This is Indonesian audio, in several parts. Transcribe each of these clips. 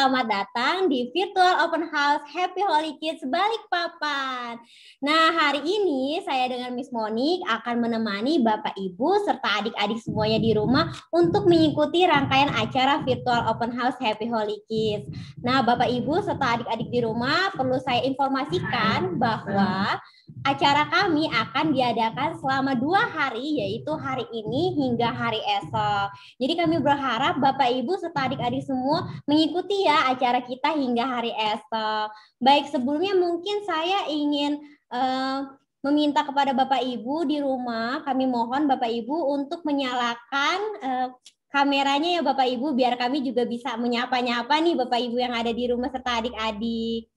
selamat datang di Virtual Open House Happy Holy Kids Balikpapan. Nah, hari ini saya dengan Miss Monik akan menemani Bapak Ibu serta adik-adik semuanya di rumah untuk mengikuti rangkaian acara Virtual Open House Happy Holy Kids. Nah, Bapak Ibu serta adik-adik di rumah perlu saya informasikan bahwa acara kami akan diadakan selama 2 hari, yaitu hari ini hingga hari esok. Jadi kami berharap Bapak Ibu serta adik-adik semua mengikuti ya acara kita hingga hari esok. Baik, sebelumnya mungkin saya ingin meminta kepada Bapak Ibu di rumah, kami mohon Bapak Ibu untuk menyalakan kameranya ya Bapak Ibu, biar kami juga bisa menyapa-nyapa nih Bapak Ibu yang ada di rumah serta adik-adik.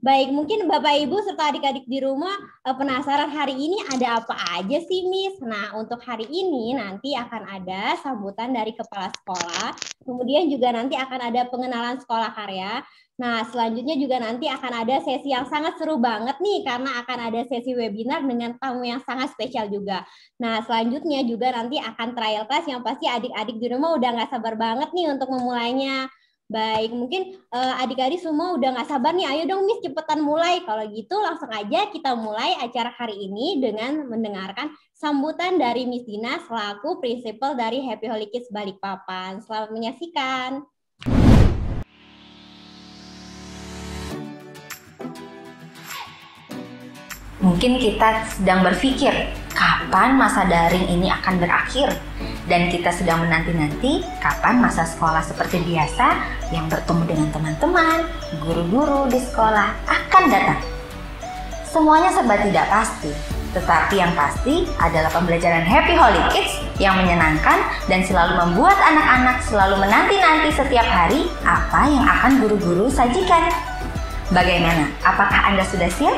Baik, mungkin Bapak Ibu serta adik-adik di rumah penasaran hari ini ada apa aja sih, Miss? Nah, untuk hari ini nanti akan ada sambutan dari kepala sekolah, kemudian juga nanti akan ada pengenalan sekolah karya. Nah, selanjutnya juga nanti akan ada sesi yang sangat seru banget nih, karena akan ada sesi webinar dengan tamu yang sangat spesial juga. Nah, selanjutnya juga nanti akan trial class yang pasti adik-adik di rumah udah nggak sabar banget nih untuk memulainya. Baik, mungkin adik-adik semua udah nggak sabar nih, ayo dong Miss cepetan mulai. Kalau gitu langsung aja kita mulai acara hari ini dengan mendengarkan sambutan dari Miss Dina selaku prinsipal dari Happy Holy Kids Balikpapan. Selamat menyaksikan. Mungkin kita sedang berpikir, kapan masa daring ini akan berakhir? Dan kita sedang menanti-nanti kapan masa sekolah seperti biasa yang bertemu dengan teman-teman, guru-guru di sekolah akan datang. Semuanya serba tidak pasti, tetapi yang pasti adalah pembelajaran Happy Holy Kids yang menyenangkan dan selalu membuat anak-anak selalu menanti-nanti setiap hari apa yang akan guru-guru sajikan. Bagaimana? Apakah Anda sudah siap?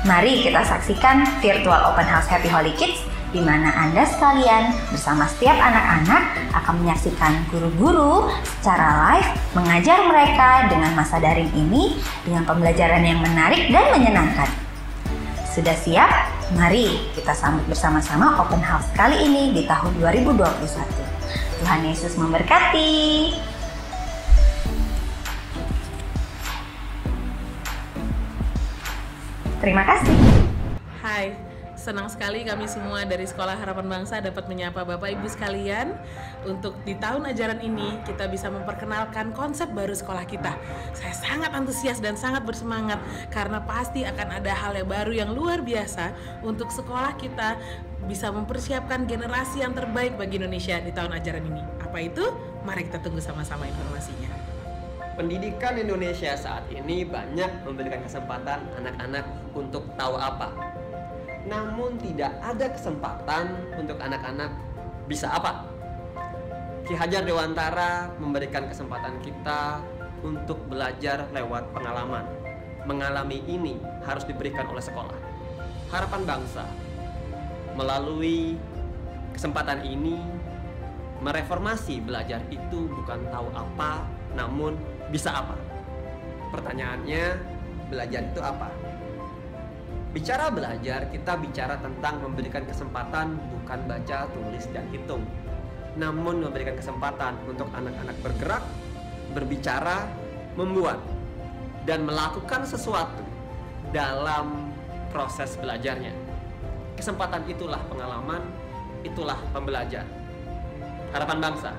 Mari kita saksikan Virtual Open House Happy Holy Kids, di mana Anda sekalian bersama setiap anak-anak akan menyaksikan guru-guru secara live mengajar mereka dengan masa daring ini dengan pembelajaran yang menarik dan menyenangkan. Sudah siap? Mari kita sambut bersama-sama Open House kali ini di tahun 2021. Tuhan Yesus memberkati. Terima kasih. Hai, senang sekali kami semua dari Sekolah Harapan Bangsa dapat menyapa Bapak Ibu sekalian. Untuk di tahun ajaran ini kita bisa memperkenalkan konsep baru sekolah kita. Saya sangat antusias dan sangat bersemangat karena pasti akan ada hal yang baru yang luar biasa untuk sekolah kita bisa mempersiapkan generasi yang terbaik bagi Indonesia di tahun ajaran ini. Apa itu? Mari kita tunggu sama-sama informasinya. Pendidikan Indonesia saat ini banyak memberikan kesempatan anak-anak untuk tahu apa. Namun tidak ada kesempatan untuk anak-anak bisa apa. Ki Hajar Dewantara memberikan kesempatan kita untuk belajar lewat pengalaman. Mengalami ini harus diberikan oleh sekolah. Harapan Bangsa melalui kesempatan ini mereformasi belajar itu bukan tahu apa, namun bisa apa? Pertanyaannya, belajar itu apa? Bicara belajar, kita bicara tentang memberikan kesempatan bukan baca, tulis, dan hitung, namun memberikan kesempatan untuk anak-anak bergerak, berbicara, membuat, dan melakukan sesuatu dalam proses belajarnya. Kesempatan itulah pengalaman, itulah pembelajar. Harapan Bangsa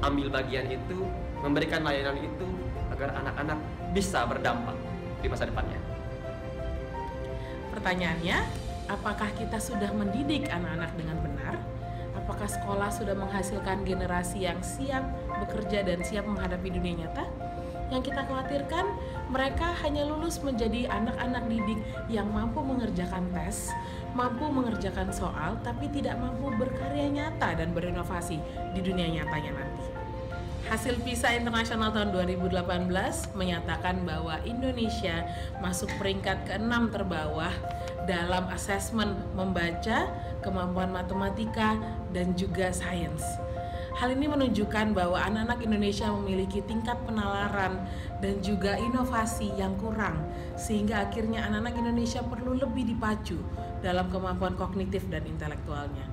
ambil bagian itu, memberikan layanan itu agar anak-anak bisa berdampak di masa depannya. Pertanyaannya, apakah kita sudah mendidik anak-anak dengan benar? Apakah sekolah sudah menghasilkan generasi yang siap bekerja dan siap menghadapi dunia nyata? Yang kita khawatirkan, mereka hanya lulus menjadi anak-anak didik yang mampu mengerjakan tes, mampu mengerjakan soal, tapi tidak mampu berkarya nyata dan berinovasi di dunia nyatanya nanti. Hasil PISA Internasional tahun 2018 menyatakan bahwa Indonesia masuk peringkat ke-6 terbawah dalam asesmen membaca, kemampuan matematika, dan juga sains. Hal ini menunjukkan bahwa anak-anak Indonesia memiliki tingkat penalaran dan juga inovasi yang kurang, sehingga akhirnya anak-anak Indonesia perlu lebih dipacu dalam kemampuan kognitif dan intelektualnya.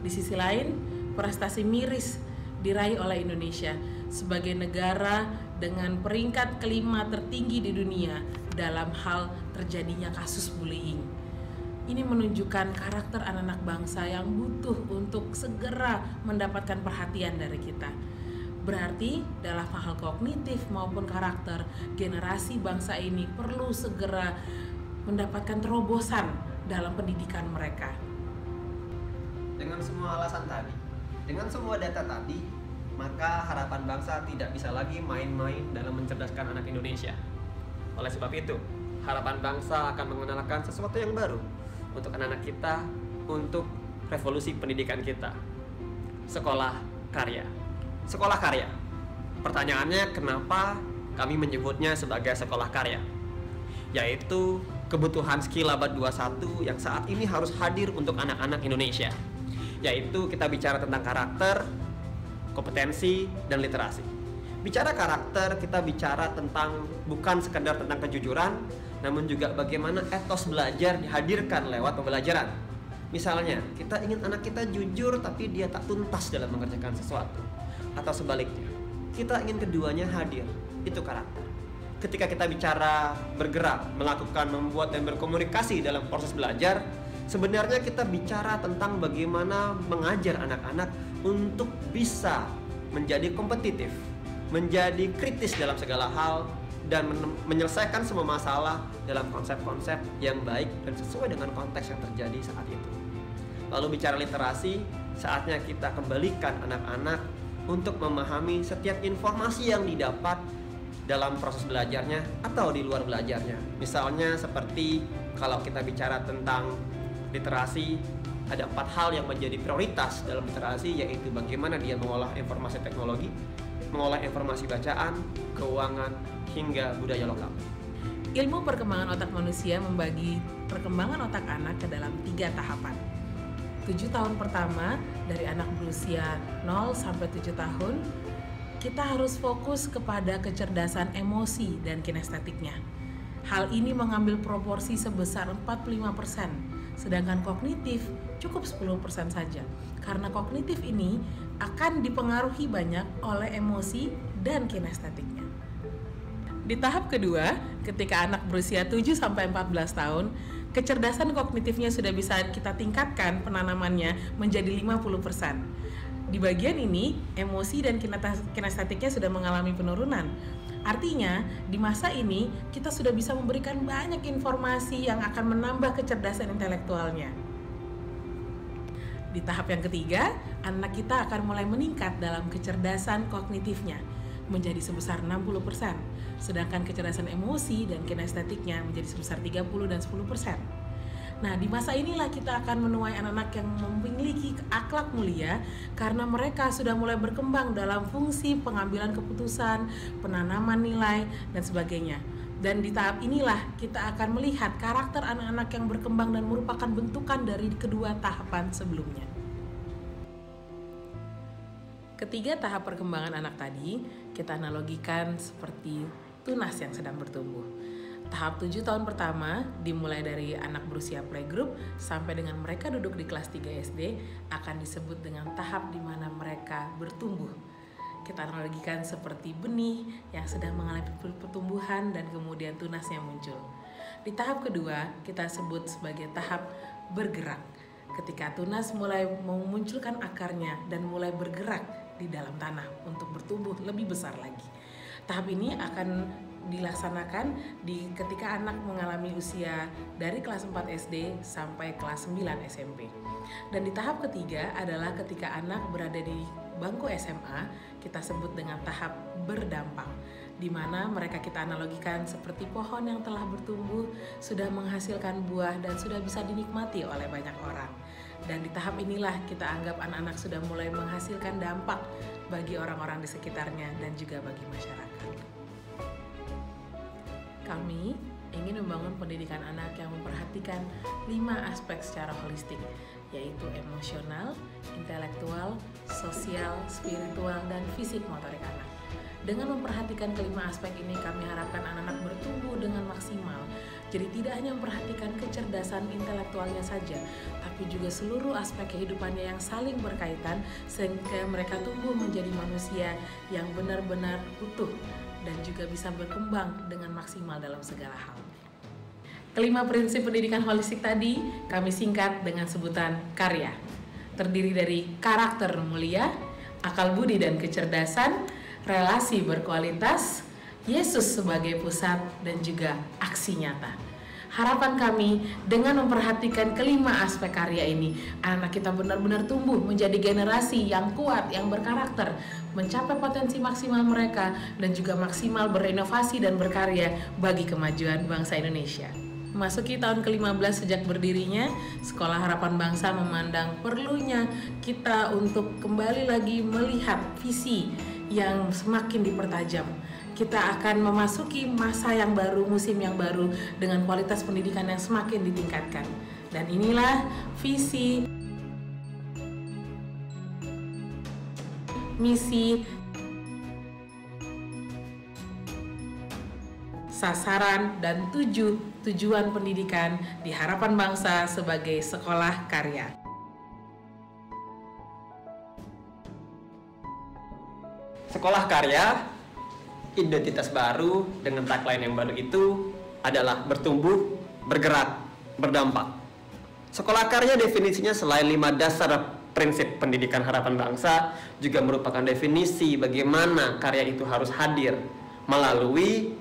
Di sisi lain, prestasi miris diraih oleh Indonesia sebagai negara dengan peringkat kelima tertinggi di dunia dalam hal terjadinya kasus bullying. Ini menunjukkan karakter anak-anak bangsa yang butuh untuk segera mendapatkan perhatian dari kita. Berarti dalam hal kognitif maupun karakter, generasi bangsa ini perlu segera mendapatkan terobosan dalam pendidikan mereka. Dengan semua alasan tadi, dengan semua data tadi, maka harapan bangsa tidak bisa lagi main-main dalam mencerdaskan anak Indonesia. Oleh sebab itu, harapan bangsa akan mengenalkan sesuatu yang baru untuk anak-anak kita, untuk revolusi pendidikan kita. Sekolah karya. Sekolah karya. Pertanyaannya, kenapa kami menyebutnya sebagai sekolah karya? Yaitu kebutuhan skill abad 21 yang saat ini harus hadir untuk anak-anak Indonesia. Yaitu kita bicara tentang karakter, kompetensi, dan literasi. Bicara karakter, kita bicara tentang bukan sekedar tentang kejujuran, namun juga bagaimana etos belajar dihadirkan lewat pembelajaran. Misalnya, kita ingin anak kita jujur tapi dia tak tuntas dalam mengerjakan sesuatu. Atau sebaliknya, kita ingin keduanya hadir. Itu karakter. Ketika kita bicara bergerak, melakukan, membuat, dan berkomunikasi dalam proses belajar, sebenarnya kita bicara tentang bagaimana mengajar anak-anak untuk bisa menjadi kompetitif, menjadi kritis dalam segala hal, dan menyelesaikan semua masalah dalam konsep-konsep yang baik dan sesuai dengan konteks yang terjadi saat itu. Lalu bicara literasi, saatnya kita kembalikan anak-anak untuk memahami setiap informasi yang didapat dalam proses belajarnya atau di luar belajarnya. Misalnya seperti kalau kita bicara tentang literasi, ada 4 hal yang menjadi prioritas dalam literasi, yaitu bagaimana dia mengolah informasi teknologi, mengolah informasi bacaan, keuangan, hingga budaya lokal. Ilmu perkembangan otak manusia membagi perkembangan otak anak ke dalam 3 tahapan. 7 tahun pertama, dari anak berusia 0 sampai 7 tahun, kita harus fokus kepada kecerdasan emosi dan kinestetiknya. Hal ini mengambil proporsi sebesar 45%, sedangkan kognitif cukup 10% saja. Karena kognitif ini akan dipengaruhi banyak oleh emosi dan kinestetiknya. Di tahap kedua, ketika anak berusia 7 sampai 14 tahun, kecerdasan kognitifnya sudah bisa kita tingkatkan penanamannya menjadi 50%. Di bagian ini, emosi dan kinestetiknya sudah mengalami penurunan. Artinya, di masa ini kita sudah bisa memberikan banyak informasi yang akan menambah kecerdasan intelektualnya. Di tahap yang ketiga, anak kita akan mulai meningkat dalam kecerdasan kognitifnya menjadi sebesar 60%, sedangkan kecerdasan emosi dan kinestetiknya menjadi sebesar 30 dan 10%. Nah, di masa inilah kita akan menuai anak-anak yang memiliki akhlak mulia karena mereka sudah mulai berkembang dalam fungsi pengambilan keputusan, penanaman nilai, dan sebagainya. Dan di tahap inilah kita akan melihat karakter anak-anak yang berkembang dan merupakan bentukan dari kedua tahapan sebelumnya. Ketiga tahap perkembangan anak tadi kita analogikan seperti tunas yang sedang bertumbuh. Tahap 7 tahun pertama dimulai dari anak berusia playgroup sampai dengan mereka duduk di kelas 3 SD akan disebut dengan tahap di mana mereka bertumbuh. Kita analogikan seperti benih yang sedang mengalami pertumbuhan dan kemudian tunasnya muncul. Di tahap kedua kita sebut sebagai tahap bergerak. Ketika tunas mulai memunculkan akarnya dan mulai bergerak di dalam tanah untuk bertumbuh lebih besar lagi. Tahap ini akan dilaksanakan ketika anak mengalami usia dari kelas 4 SD sampai kelas 9 SMP. Dan di tahap ketiga adalah ketika anak berada di bangku SMA, kita sebut dengan tahap berdampak, di mana mereka kita analogikan seperti pohon yang telah bertumbuh, sudah menghasilkan buah dan sudah bisa dinikmati oleh banyak orang. Dan di tahap inilah kita anggap anak-anak sudah mulai menghasilkan dampak bagi orang-orang di sekitarnya dan juga bagi masyarakat. Kami ingin membangun pendidikan anak yang memperhatikan 5 aspek secara holistik, yaitu emosional, intelektual, sosial, spiritual, dan fisik motorik anak. Dengan memperhatikan kelima aspek ini, kami harapkan anak-anak bertumbuh dengan maksimal. Jadi tidak hanya memperhatikan kecerdasan intelektualnya saja, tapi juga seluruh aspek kehidupannya yang saling berkaitan sehingga mereka tumbuh menjadi manusia yang benar-benar utuh dan juga bisa berkembang dengan maksimal dalam segala hal. Kelima prinsip pendidikan holistik tadi kami singkat dengan sebutan karya. Terdiri dari karakter mulia, akal budi dan kecerdasan, relasi berkualitas, Yesus sebagai pusat, dan juga aksi nyata. Harapan kami dengan memperhatikan kelima aspek karya ini, anak kita benar-benar tumbuh menjadi generasi yang kuat, yang berkarakter, mencapai potensi maksimal mereka, dan juga maksimal berinovasi dan berkarya bagi kemajuan bangsa Indonesia. Memasuki tahun ke-15 sejak berdirinya, Sekolah Harapan Bangsa memandang perlunya kita untuk kembali lagi melihat visi yang semakin dipertajam. Kita akan memasuki masa yang baru, musim yang baru dengan kualitas pendidikan yang semakin ditingkatkan. Dan inilah visi, misi, sasaran, dan tujuan pendidikan di Harapan Bangsa sebagai sekolah karya. Sekolah karya, identitas baru dengan tagline yang baru itu adalah bertumbuh, bergerak, berdampak. Sekolah karya definisinya selain 5 dasar prinsip pendidikan harapan bangsa, juga merupakan definisi bagaimana karya itu harus hadir melalui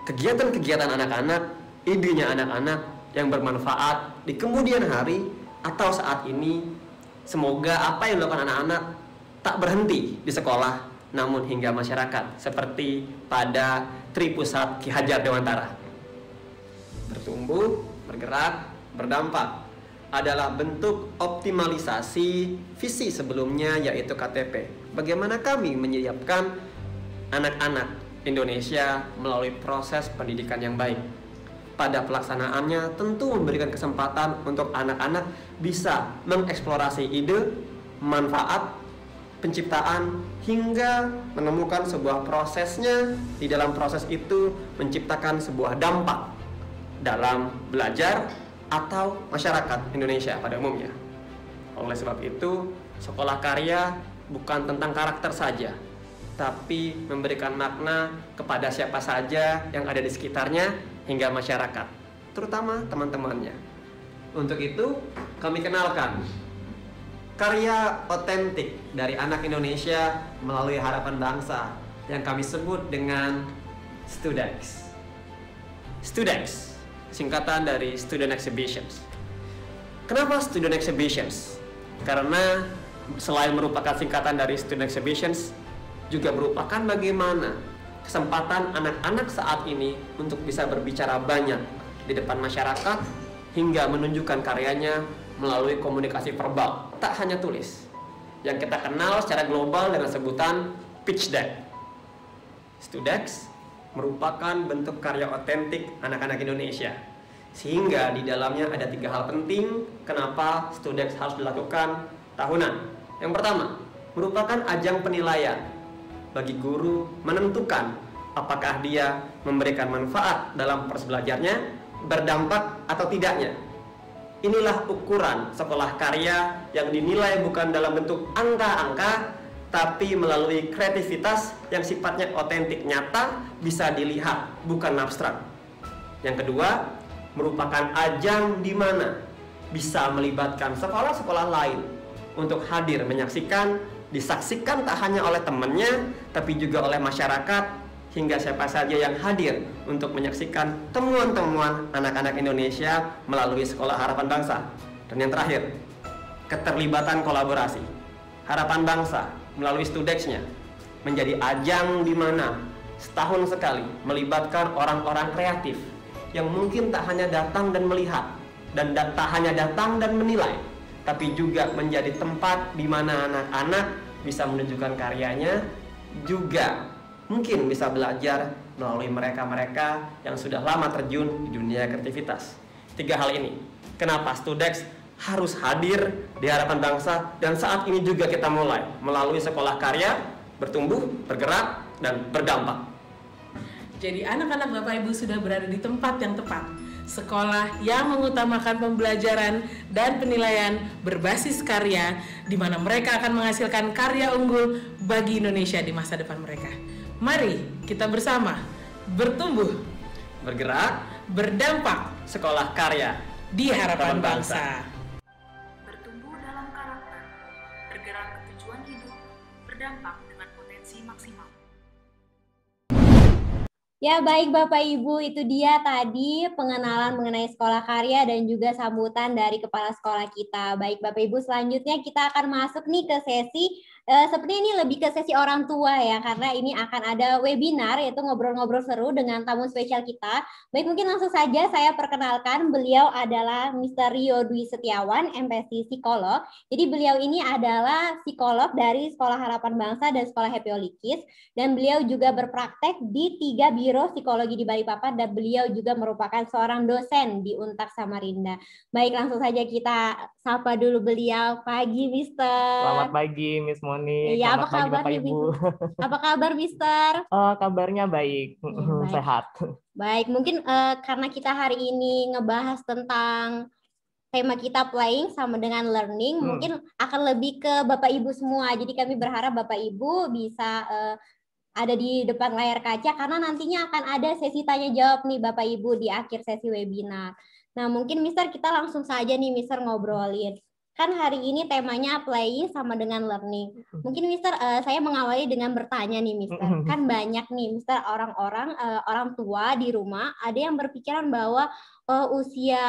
kegiatan-kegiatan anak-anak, idenya anak-anak yang bermanfaat di kemudian hari atau saat ini. Semoga apa yang dilakukan anak-anak tak berhenti di sekolah, namun hingga masyarakat, seperti pada Tripusat Ki Hajar Dewantara. Bertumbuh, bergerak, berdampak adalah bentuk optimalisasi visi sebelumnya, yaitu KTP. Bagaimana kami menyiapkan anak-anak Indonesia melalui proses pendidikan yang baik. Pada pelaksanaannya tentu memberikan kesempatan untuk anak-anak bisa mengeksplorasi ide, manfaat, penciptaan, hingga menemukan sebuah prosesnya. Di dalam proses itu menciptakan sebuah dampak dalam belajar atau masyarakat Indonesia pada umumnya. Oleh sebab itu, sekolah karya bukan tentang karakter saja, tapi memberikan makna kepada siapa saja yang ada di sekitarnya hingga masyarakat, terutama teman-temannya. Untuk itu, kami kenalkan karya otentik dari anak Indonesia melalui Harapan Bangsa yang kami sebut dengan STUDEX. STUDEX, singkatan dari Student Exhibitions. Kenapa Student Exhibitions? Karena selain merupakan singkatan dari Student Exhibitions, juga merupakan bagaimana kesempatan anak-anak saat ini untuk bisa berbicara banyak di depan masyarakat hingga menunjukkan karyanya melalui komunikasi verbal, tak hanya tulis, yang kita kenal secara global dengan sebutan pitch deck. STUDEX merupakan bentuk karya otentik anak-anak Indonesia, sehingga di dalamnya ada 3 hal penting kenapa STUDEX harus dilakukan tahunan. Yang pertama, merupakan ajang penilaian bagi guru menentukan apakah dia memberikan manfaat dalam proses belajarnya, berdampak atau tidaknya. Inilah ukuran sekolah karya yang dinilai bukan dalam bentuk angka-angka, tapi melalui kreativitas yang sifatnya otentik, nyata, bisa dilihat, bukan abstrak. Yang kedua, merupakan ajang di mana bisa melibatkan sekolah-sekolah lain untuk hadir menyaksikan, disaksikan tak hanya oleh temannya, tapi juga oleh masyarakat, hingga siapa saja yang hadir untuk menyaksikan temuan-temuan anak-anak Indonesia melalui Sekolah Harapan Bangsa. Dan yang terakhir, keterlibatan kolaborasi. Harapan Bangsa melalui STUDEX-nya menjadi ajang di mana setahun sekali melibatkan orang-orang kreatif yang mungkin tak hanya datang dan melihat, dan tak hanya datang dan menilai, tapi juga menjadi tempat di mana anak-anak bisa menunjukkan karyanya, juga mungkin bisa belajar melalui mereka-mereka yang sudah lama terjun di dunia kreativitas. 3 hal ini, kenapa STUDEX harus hadir di Harapan Bangsa, dan saat ini juga kita mulai melalui sekolah karya, bertumbuh, bergerak, dan berdampak. Jadi anak-anak Bapak Ibu sudah berada di tempat yang tepat. sekolah yang mengutamakan pembelajaran dan penilaian berbasis karya, di mana mereka akan menghasilkan karya unggul bagi Indonesia di masa depan mereka. Mari kita bersama bertumbuh, Bergerak, berdampak sekolah karya di harapan bangsa. Bertumbuh dalam karakter, bergerak ke tujuan hidup, berdampak dengan potensi maksimal. Ya baik Bapak Ibu, itu dia tadi pengenalan mengenai sekolah karya dan juga sambutan dari kepala sekolah kita. Baik Bapak Ibu, selanjutnya kita akan masuk nih ke sesi, seperti ini lebih ke sesi orang tua ya, karena ini akan ada webinar yaitu ngobrol-ngobrol seru dengan tamu spesial kita. Baik, mungkin langsung saja saya perkenalkan, beliau adalah Mr. Rio Dwi Setiawan, MPSI Psikolog. Jadi beliau ini adalah psikolog dari Sekolah Harapan Bangsa dan Sekolah Happy Holy Kids, dan beliau juga berpraktek di 3 Biro Psikologi di Balikpapan, dan beliau juga merupakan seorang dosen di Untak Samarinda. Baik, langsung saja kita sapa dulu beliau. Pagi, Mister. Selamat pagi, Miss Moni. Iya, Selamat apa pagi, kabar Bapak nih, Ibu. Apa kabar, Mister? Kabarnya baik, baik. sehat. Baik, mungkin karena kita hari ini ngebahas tentang tema kita playing sama dengan learning, mungkin akan lebih ke Bapak Ibu semua. Jadi kami berharap Bapak Ibu bisa ada di depan layar kaca, karena nantinya akan ada sesi tanya jawab nih Bapak Ibu di akhir sesi webinar. Nah, mungkin Mister kita langsung saja nih Mister ngobrolin. Kan hari ini temanya playing sama dengan learning. Mungkin Mister saya mengawali dengan bertanya nih Mister. Kan banyak nih Mister orang-orang orang tua di rumah ada yang berpikiran bahwa usia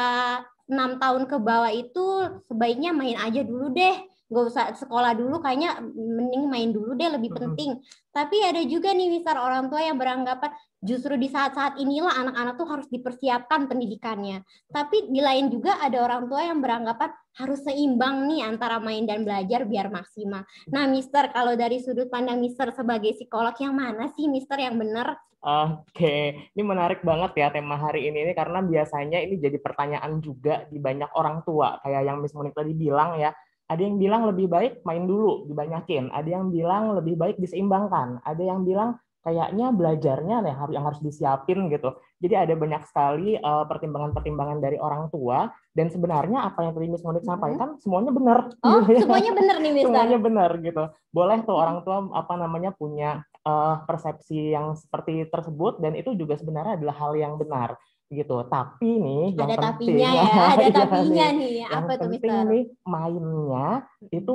6 tahun ke bawah itu sebaiknya main aja dulu deh. Nggak usah sekolah dulu, kayaknya mending main dulu deh, lebih penting. Tapi ada juga nih Mister orang tua yang beranggapan justru di saat-saat inilah anak-anak tuh harus dipersiapkan pendidikannya. Tapi di lain juga ada orang tua yang beranggapan harus seimbang nih antara main dan belajar biar maksimal. Nah Mister, kalau dari sudut pandang Mister sebagai psikolog, yang mana sih Mister yang benar? Oke, ini menarik banget ya tema hari ini karena biasanya ini jadi pertanyaan juga di banyak orang tua. Kayak yang Miss Moni tadi bilang ya, ada yang bilang lebih baik main dulu, dibanyakin. Ada yang bilang lebih baik diseimbangkan. Ada yang bilang kayaknya belajarnya yang harus disiapin gitu. Jadi ada banyak sekali pertimbangan-pertimbangan dari orang tua, dan sebenarnya apa yang tadi Miss Monik sampaikan semuanya benar. Oh, semuanya benar nih Mister. Semuanya benar gitu. Boleh tuh orang tua punya persepsi yang seperti tersebut, dan itu juga sebenarnya adalah hal yang benar gitu. Tapi nih yang ada penting tapinya ya, ada tapinya nih. Apa tuh penting Mister? nih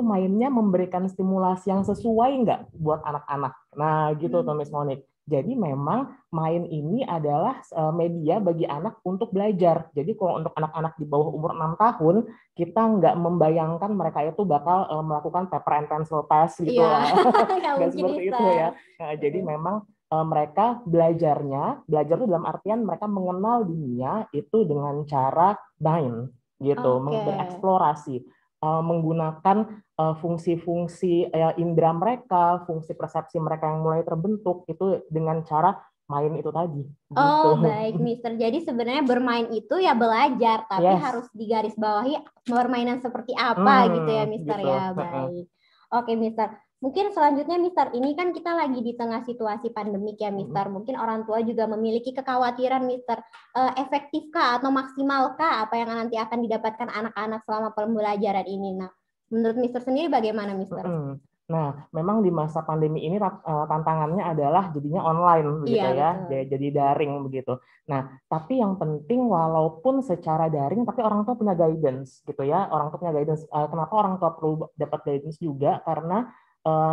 mainnya memberikan stimulasi yang sesuai nggak buat anak-anak. Nah gitu tuh Miss Monik. Jadi memang main ini adalah media bagi anak untuk belajar. Jadi kalau untuk anak-anak di bawah umur 6 tahun, kita nggak membayangkan mereka itu bakal melakukan paper and pencil test gitu lah. Nggak seperti itu ya. Nah, jadi memang mereka belajar itu dalam artian mereka mengenal dunia itu dengan cara main gitu, bereksplorasi, menggunakan fungsi-fungsi indera mereka, fungsi persepsi mereka yang mulai terbentuk itu dengan cara main itu tadi. Gitu. Oh baik Mister, jadi sebenarnya bermain itu ya belajar, tapi harus digarisbawahi permainan seperti apa gitu ya Mister gitu. Ya. Baik. Oke Mister. Mungkin selanjutnya Mister, ini kan kita lagi di tengah situasi pandemik ya Mister. Mungkin orang tua juga memiliki kekhawatiran Mister, efektifkah atau maksimalkah apa yang nanti akan didapatkan anak-anak selama pembelajaran ini? Nah, menurut Mister sendiri bagaimana Mister? Nah, memang di masa pandemi ini tantangannya adalah jadinya online begitu ya, jadi daring begitu. Nah, tapi yang penting walaupun secara daring, tapi orang tua punya guidance gitu ya. Orang tua punya guidance. Kenapa orang tua perlu dapat guidance juga? Karena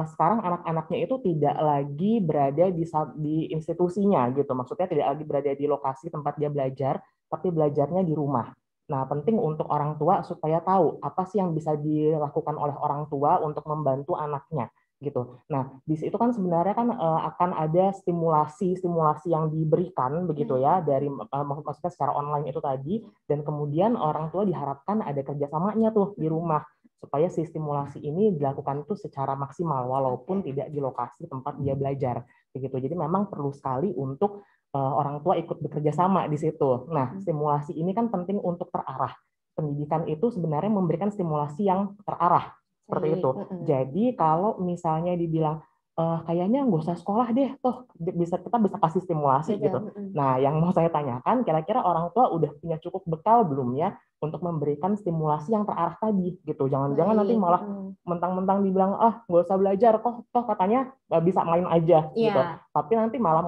sekarang anak-anaknya itu tidak lagi berada di institusinya gitu. Maksudnya tidak lagi berada di lokasi tempat dia belajar, tapi belajarnya di rumah. Nah, penting untuk orang tua supaya tahu apa sih yang bisa dilakukan oleh orang tua untuk membantu anaknya gitu. Nah, di situ kan sebenarnya kan akan ada stimulasi yang diberikan begitu ya dari maksudnya secara online itu tadi, dan kemudian orang tua diharapkan ada kerjasamanya tuh di rumah supaya si stimulasi ini dilakukan itu secara maksimal walaupun tidak di lokasi tempat dia belajar begitu. Jadi memang perlu sekali untuk orang tua ikut bekerja sama di situ. Nah, stimulasi ini kan penting untuk terarah. Pendidikan itu sebenarnya memberikan stimulasi yang terarah seperti itu. Jadi kalau misalnya dibilang kayaknya nggak usah sekolah deh, toh kita bisa kasih stimulasi gitu. Nah, yang mau saya tanyakan, kira-kira orang tua udah punya cukup bekal belum ya untuk memberikan stimulasi yang terarah tadi gitu. Jangan-jangan nanti malah mentang-mentang dibilang nggak usah belajar, toh katanya bisa main aja gitu. Tapi nanti malah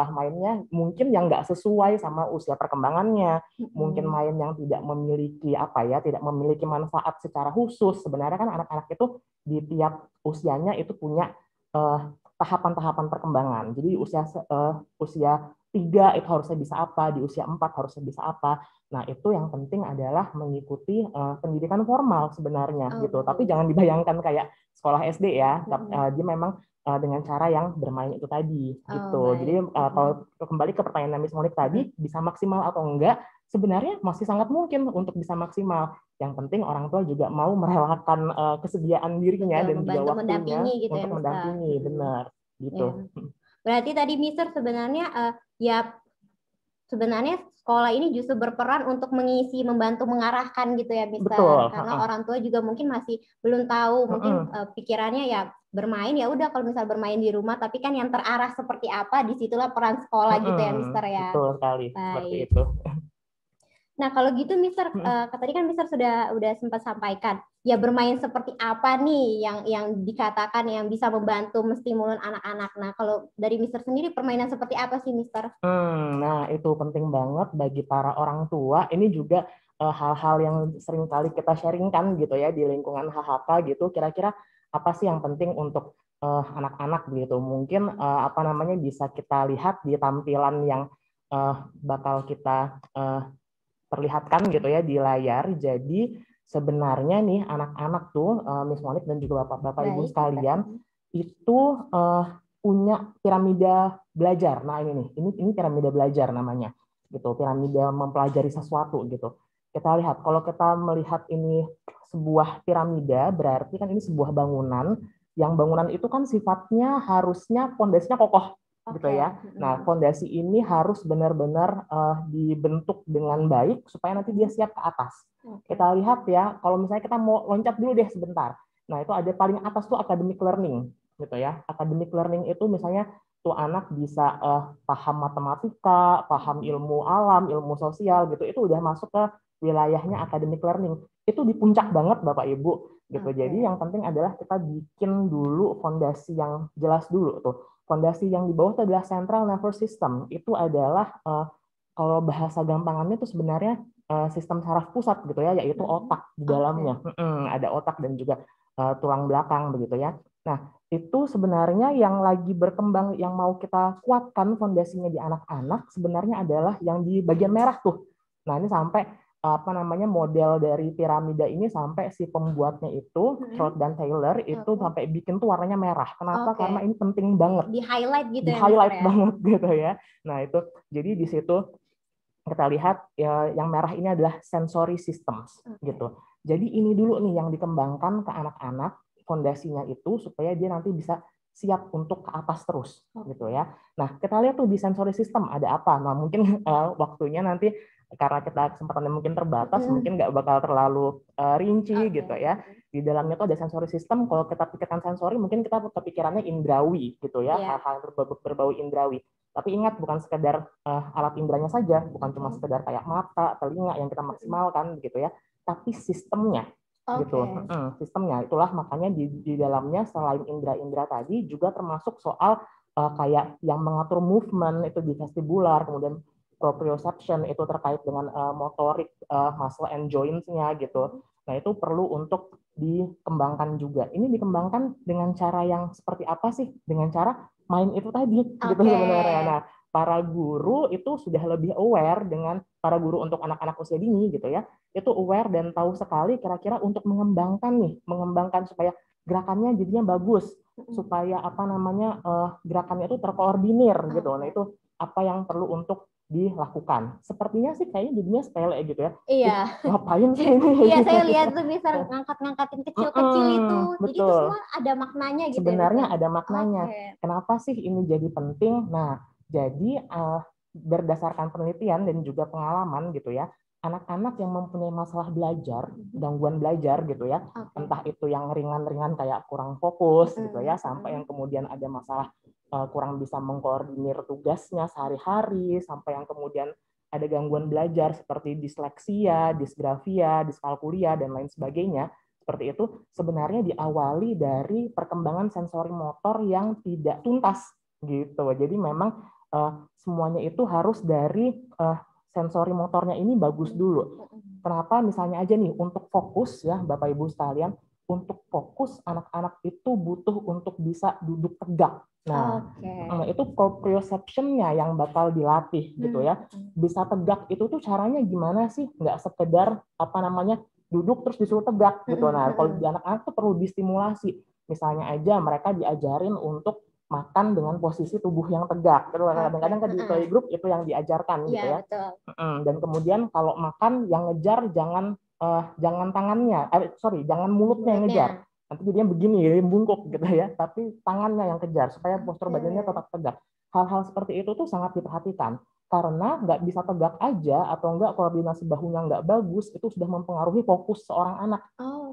mainnya mungkin yang nggak sesuai sama usia perkembangannya, mungkin main yang tidak memiliki manfaat secara khusus. Sebenarnya kan anak-anak itu di tiap usianya itu punya tahapan-tahapan perkembangan. Jadi usia 3 itu harusnya bisa apa, di usia 4 harusnya bisa apa. Nah, itu yang penting adalah mengikuti pendidikan formal sebenarnya gitu. Tapi jangan dibayangkan kayak sekolah SD ya. Dia memang dengan cara yang bermain itu tadi gitu. Jadi kalau kembali ke pertanyaan Miss Monik tadi, bisa maksimal atau enggak? Sebenarnya masih sangat mungkin untuk bisa maksimal. Yang penting orang tua juga mau merelakan kesediaan dirinya dan juga waktunya untuk mendampingi, benar gitu. Berarti tadi Mister sebenarnya sebenarnya sekolah ini justru berperan untuk membantu mengarahkan gitu ya Mister. Betul. Karena orang tua juga mungkin masih belum tahu, mungkin pikirannya ya bermain ya udah, kalau misal bermain di rumah, tapi kan yang terarah seperti apa, disitulah peran sekolah gitu ya Mister ya. Betul sekali. Seperti itu. Nah, kalau gitu Mister, tadi kan Mister udah sempat sampaikan, ya bermain seperti apa nih yang dikatakan yang bisa membantu menstimulus anak-anak. Nah, kalau dari Mister sendiri, permainan seperti apa sih Mister? Nah, itu penting banget bagi para orang tua. Ini juga hal-hal yang sering kali kita sharingkan gitu ya di lingkungan HHK gitu. Kira-kira apa sih yang penting untuk anak-anak gitu? Mungkin bisa kita lihat di tampilan yang bakal kita perlihatkan gitu ya di layar. Jadi sebenarnya nih anak-anak tuh Miss Monik dan juga Bapak Ibu sekalian itu punya piramida belajar. Nah, ini piramida belajar namanya. Gitu, piramida mempelajari sesuatu gitu. Kita lihat kalau kita melihat ini sebuah piramida, berarti kan ini sebuah bangunan, yang bangunan itu kan sifatnya harusnya pondasinya kokoh. Gitu ya. Nah, fondasi ini harus benar-benar dibentuk dengan baik supaya nanti dia siap ke atas. Kita lihat ya, kalau misalnya kita mau loncat dulu deh sebentar. Nah, itu ada paling atas tuh academic learning, gitu ya. Academic learning itu misalnya tuh anak bisa paham matematika, paham ilmu alam, ilmu sosial gitu. Itu udah masuk ke wilayahnya academic learning. Itu di puncak banget Bapak Ibu gitu. Jadi yang penting adalah kita bikin dulu fondasi yang jelas dulu tuh. Fondasi yang di bawah itu adalah central nervous system. Itu adalah kalau bahasa gampangannya itu sebenarnya sistem saraf pusat gitu ya, yaitu otak di dalamnya. Ada otak dan juga tulang belakang begitu ya. Nah, itu sebenarnya yang lagi berkembang, yang mau kita kuatkan fondasinya di anak-anak sebenarnya adalah yang di bagian merah tuh. Nah, ini sampai model dari piramida ini sampai si pembuatnya itu Trout dan Taylor itu sampai bikin tuh warnanya merah. Kenapa? Karena ini penting banget. Di highlight gitu ya. Di highlight banget gitu ya. Nah, itu jadi di situ kita lihat ya, yang merah ini adalah sensory systems gitu. Jadi ini dulu nih yang dikembangkan ke anak-anak fondasinya itu supaya dia nanti bisa siap untuk ke atas terus gitu ya. Nah, kita lihat tuh di sensory system ada apa. Nah, mungkin waktunya nanti karena kita kesempatannya mungkin terbatas, mungkin nggak bakal terlalu rinci gitu ya. Di dalamnya tuh ada sensory system. Kalau kita pikirkan sensori, mungkin kita kepikirannya indrawi gitu ya, hal-hal berbau indrawi. Tapi ingat, bukan sekedar alat indranya saja, bukan cuma sekedar kayak mata, telinga yang kita maksimalkan gitu ya, tapi sistemnya. Gitu. Sistemnya itulah makanya di dalamnya selain indra-indra tadi juga termasuk soal kayak yang mengatur movement itu di vestibular, kemudian proprioception itu terkait dengan motorik muscle and joints-nya gitu. Nah, itu perlu untuk dikembangkan juga. Ini dikembangkan dengan cara yang seperti apa sih? Dengan cara main itu tadi gitu sebenarnya. Nah, para guru itu sudah lebih aware dengan para guru untuk anak-anak usia dini gitu ya. Itu aware dan tahu sekali kira-kira untuk mengembangkan supaya gerakannya jadinya bagus, supaya gerakannya itu terkoordinir gitu. Nah, itu apa yang perlu untuk dilakukan. Sepertinya sih kayaknya jadinya sepele gitu ya. Iya. Ngapain sih ini? Iya, saya lihat tuh bisa ngangkat-ngangkatin kecil-kecil itu. Betul. Jadi itu semua ada maknanya gitu. Sebenarnya ada maknanya. Kenapa sih ini jadi penting? Nah, jadi berdasarkan penelitian dan juga pengalaman gitu ya, anak-anak yang mempunyai masalah belajar, gangguan belajar gitu ya, entah itu yang ringan-ringan kayak kurang fokus gitu ya, sampai yang kemudian ada masalah kurang bisa mengkoordinir tugasnya sehari-hari, sampai yang kemudian ada gangguan belajar seperti disleksia, disgrafia, diskalkulia, dan lain sebagainya. Seperti itu sebenarnya diawali dari perkembangan sensori motor yang tidak tuntas gitu. Jadi memang semuanya itu harus dari sensori motornya ini bagus dulu. Kenapa? Misalnya aja nih untuk fokus ya Bapak Ibu sekalian, untuk fokus anak-anak itu butuh untuk bisa duduk tegak. Nah, itu proprioception-nya yang bakal dilatih gitu ya. Bisa tegak itu tuh caranya gimana sih? Nggak sekedar duduk terus disuruh tegak gitu. Nah, kalau di anak-anak tuh perlu distimulasi. Misalnya aja mereka diajarin untuk makan dengan posisi tubuh yang tegak. Kadang-kadang di playgroup itu yang diajarkan gitu ya. Dan kemudian kalau makan yang ngejar jangan tangannya, jangan mulutnya yang ngejar. Nanti jadinya begini, bungkuk gitu ya. Tapi tangannya yang kejar supaya postur badannya tetap tegak. Hal-hal seperti itu tuh sangat diperhatikan. Karena nggak bisa tegak aja atau nggak koordinasi bahunya nggak bagus, itu sudah mempengaruhi fokus seorang anak.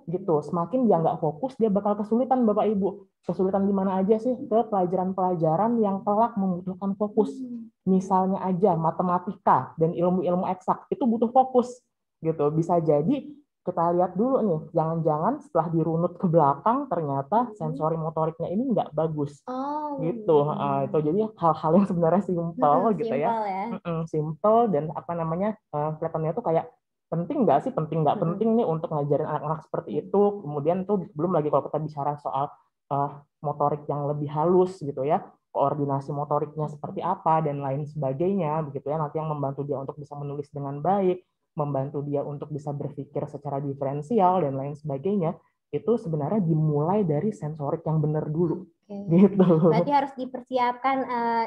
Gitu. Semakin dia nggak fokus, dia bakal kesulitan Bapak Ibu. Kesulitan di mana aja sih? Ke pelajaran-pelajaran yang kelak membutuhkan fokus. Misalnya aja matematika dan ilmu-ilmu eksak itu butuh fokus. Gitu. Bisa jadi kita lihat dulu nih, jangan-jangan setelah dirunut ke belakang ternyata sensori motoriknya ini nggak bagus. Gitu. Itu jadi hal-hal yang sebenarnya simpel gitu ya. Simple dan kelihatannya tuh kayak penting nggak sih, penting nggak penting nih untuk ngajarin anak-anak seperti itu. Kemudian tuh belum lagi kalau kita bicara soal motorik yang lebih halus gitu ya, koordinasi motoriknya seperti apa dan lain sebagainya begitu ya, nanti yang membantu dia untuk bisa menulis dengan baik, membantu dia untuk bisa berpikir secara diferensial dan lain sebagainya. Itu sebenarnya dimulai dari sensorik yang benar dulu. Gitu. Berarti harus dipersiapkan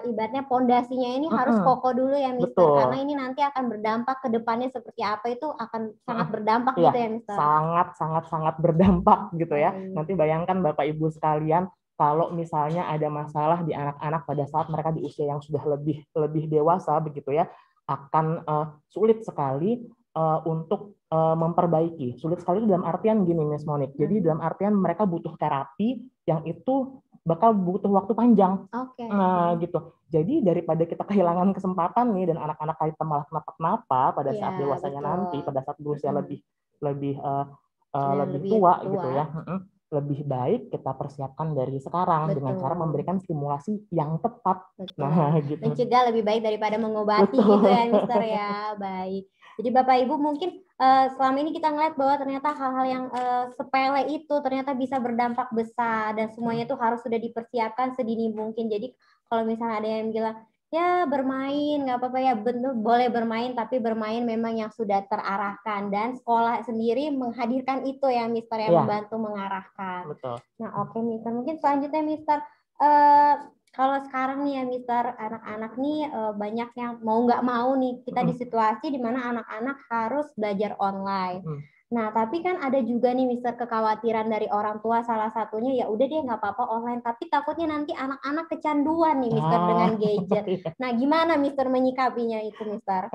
ibaratnya pondasinya ini harus kokoh dulu ya Mister. Betul. Karena ini nanti akan berdampak ke depannya seperti apa, itu akan sangat berdampak gitu ya Mister. Sangat berdampak gitu ya. Nanti bayangkan Bapak Ibu sekalian, kalau misalnya ada masalah di anak-anak pada saat mereka di usia yang sudah lebih dewasa begitu ya, akan sulit sekali untuk memperbaiki. Sulit sekali dalam artian gini Miss Monique. Jadi dalam artian mereka butuh terapi yang itu bakal butuh waktu panjang. Nah, gitu. Jadi daripada kita kehilangan kesempatan nih dan anak-anak kita malah kenapa-kenapa pada saat dewasanya nanti, pada saat berusia lebih tua gitu ya. Lebih baik kita persiapkan dari sekarang dengan cara memberikan stimulasi yang tepat. Nah, gitu. Mencegah lebih baik daripada mengobati gitu ya, Mister ya. Baik. Jadi Bapak Ibu mungkin selama ini kita ngeliat bahwa ternyata hal-hal yang sepele itu ternyata bisa berdampak besar dan semuanya itu harus sudah dipersiapkan sedini mungkin. Jadi kalau misalnya ada yang bilang ya bermain nggak apa-apa ya, betul boleh bermain, tapi bermain memang yang sudah terarahkan dan sekolah sendiri menghadirkan itu ya Mister yang membantu mengarahkan. Betul. Nah Mister, mungkin selanjutnya Mister, kalau sekarang nih ya Mister, anak-anak nih banyak yang mau nggak mau nih kita di situasi di mana anak-anak harus belajar online. Nah, tapi kan ada juga nih Mister kekhawatiran dari orang tua, salah satunya ya udah deh nggak apa-apa online, tapi takutnya nanti anak-anak kecanduan nih Mister dengan gadget. Nah, gimana Mister menyikapinya itu Mister?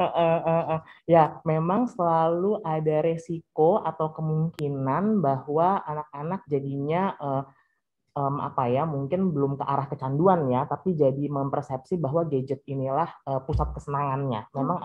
Ya, memang selalu ada resiko atau kemungkinan bahwa anak-anak jadinya mungkin belum ke arah kecanduan ya, tapi jadi mempersepsi bahwa gadget inilah pusat kesenangannya. Memang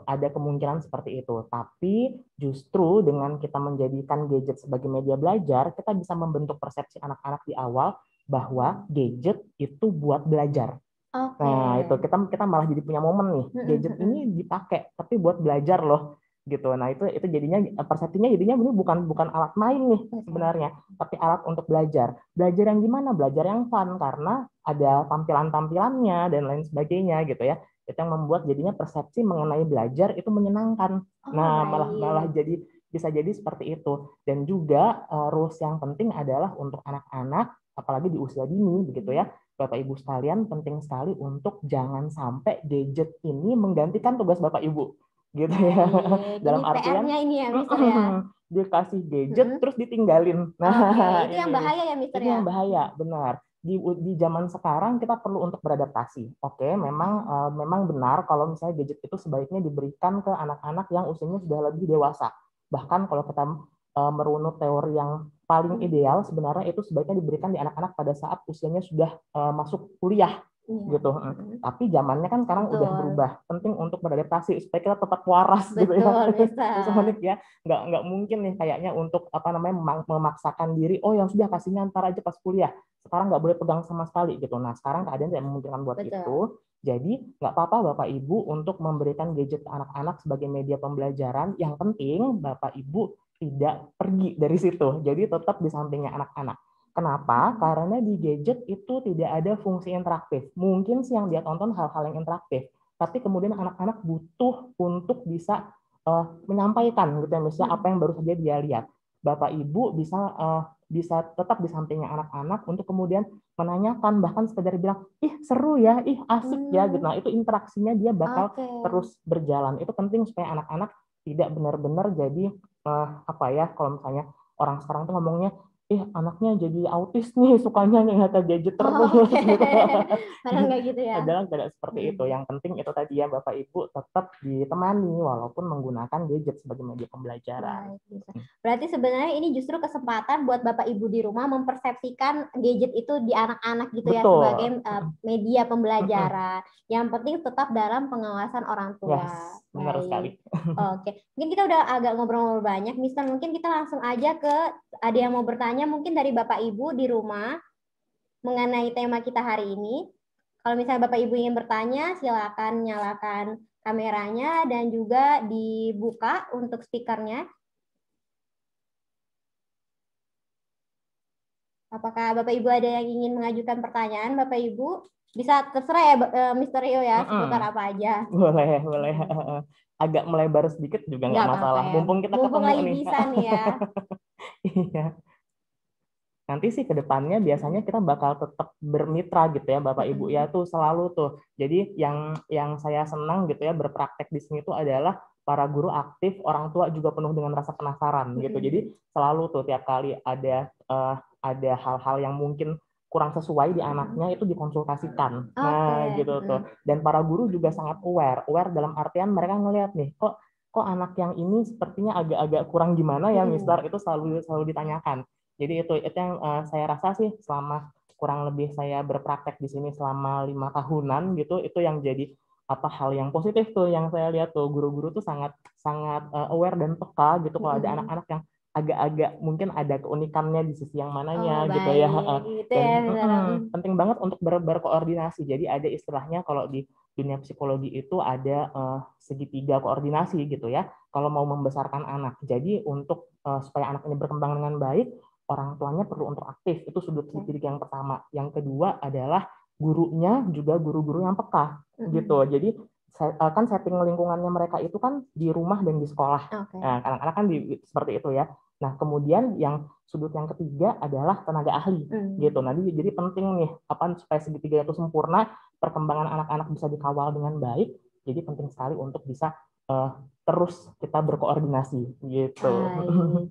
ada kemungkinan seperti itu. Tapi justru dengan kita menjadikan gadget sebagai media belajar, kita bisa membentuk persepsi anak-anak di awal bahwa gadget itu buat belajar. Nah, itu kita malah jadi punya momen nih. Gadget ini dipakai tapi buat belajar loh. Gitu. Nah, itu jadinya persepsinya jadinya ini bukan alat main nih sebenarnya, tapi alat untuk belajar. Belajar yang gimana? Belajar yang fun karena ada tampilan-tampilannya dan lain sebagainya gitu ya. Itu yang membuat jadinya persepsi mengenai belajar itu menyenangkan. Malah jadi bisa jadi seperti itu. Dan juga rules yang penting adalah untuk anak-anak apalagi di usia dini begitu ya. Bapak Ibu sekalian, penting sekali untuk jangan sampai gadget ini menggantikan tugas Bapak Ibu. Gitu ya. Dalam artian ini ya Mister ya. Dikasih gadget terus ditinggalin. Itu yang bahaya ya Mister ya. Itu yang bahaya, benar. di zaman sekarang kita perlu untuk beradaptasi. Oke, memang benar kalau misalnya gadget itu sebaiknya diberikan ke anak-anak yang usianya sudah lebih dewasa. Bahkan kalau kita merunut teori yang paling ideal, sebenarnya itu sebaiknya diberikan di anak-anak pada saat usianya sudah masuk kuliah. Gitu. Tapi zamannya kan sekarang udah berubah. Penting untuk beradaptasi supaya kita tetap waras gitu ya. Nggak mungkin nih kayaknya untuk memaksakan diri. Oh yang sudah kasihnya ntar aja pas kuliah. Sekarang nggak boleh pegang sama sekali gitu. Nah sekarang keadaan tidak memungkinkan buat itu. Jadi nggak apa-apa Bapak Ibu untuk memberikan gadget anak-anak sebagai media pembelajaran. Yang penting Bapak Ibu tidak pergi dari situ. Jadi tetap di sampingnya anak-anak. Kenapa? Karena di gadget itu tidak ada fungsi interaktif. Mungkin sih yang dia tonton hal-hal yang interaktif, tapi kemudian anak-anak butuh untuk bisa menyampaikan gitu ya, misalnya apa yang baru saja dia lihat. Bapak Ibu bisa tetap di sampingnya anak-anak untuk kemudian menanyakan, bahkan sekedar bilang, ih seru ya, ih asik ya gitu. Nah itu interaksinya dia bakal terus berjalan. Itu penting supaya anak-anak tidak benar-benar jadi kalau misalnya orang sekarang tuh ngomongnya anaknya jadi autis nih, sukanya ngeliat gadget terus. Gitu. Padahal nggak gitu ya. Padahal tidak seperti itu. Yang penting itu tadi ya Bapak Ibu tetap ditemani walaupun menggunakan gadget sebagai media pembelajaran. Berarti sebenarnya ini justru kesempatan buat Bapak Ibu di rumah mempersepsikan gadget itu di anak-anak gitu. Betul. Ya sebagai media pembelajaran. Yang penting tetap dalam pengawasan orang tua. Yes, benar sekali. Oke, mungkin kita udah agak ngobrol-ngobrol banyak, Mister. Mungkin kita langsung aja ke ada yang mau bertanya mungkin dari Bapak Ibu di rumah mengenai tema kita hari ini. Kalau misalnya Bapak Ibu ingin bertanya, silakan nyalakan kameranya dan juga dibuka untuk speakernya. Apakah Bapak Ibu ada yang ingin mengajukan pertanyaan, Bapak Ibu? Bisa terserah ya, Mr. Rio ya, seputar apa aja. Boleh. Agak melebar sedikit juga nggak masalah. Ya. Mumpung kita ketemu lagi nih. Bisa nih ya. Iya. Nanti sih ke depannya biasanya kita bakal tetap bermitra gitu ya Bapak Ibu ya tuh selalu tuh. Jadi yang saya senang gitu ya berpraktek di sini tuh adalah para guru aktif, orang tua juga penuh dengan rasa penasaran gitu. Jadi selalu tuh tiap kali ada hal-hal yang mungkin kurang sesuai di anaknya itu dikonsultasikan. Nah, gitu tuh. Dan para guru juga sangat aware dalam artian mereka ngelihat nih, kok anak yang ini sepertinya agak-agak kurang gimana ya, Mister, itu selalu ditanyakan. Jadi itu yang saya rasa sih selama kurang lebih saya berpraktek di sini selama 5 tahunan gitu, itu yang jadi hal yang positif tuh yang saya lihat tuh guru-guru tuh sangat aware dan peka gitu kalau ada anak-anak yang agak-agak mungkin ada keunikannya di sisi yang mananya gitu ya. Dan penting banget untuk berkoordinasi. Jadi ada istilahnya kalau di dunia psikologi itu ada segitiga koordinasi gitu ya. Kalau mau membesarkan anak. Jadi untuk supaya anak ini berkembang dengan baik, orang tuanya perlu untuk aktif. Itu sudut segitiga yang pertama. Yang kedua adalah gurunya juga guru-guru yang peka gitu. Jadi kan setting lingkungannya mereka itu kan di rumah dan di sekolah. Nah, anak-anak kan seperti itu ya. Nah, kemudian yang sudut yang ketiga adalah tenaga ahli gitu. Nah, jadi penting nih supaya segitiga itu sempurna, perkembangan anak-anak bisa dikawal dengan baik. Jadi penting sekali untuk bisa terus kita berkoordinasi gitu.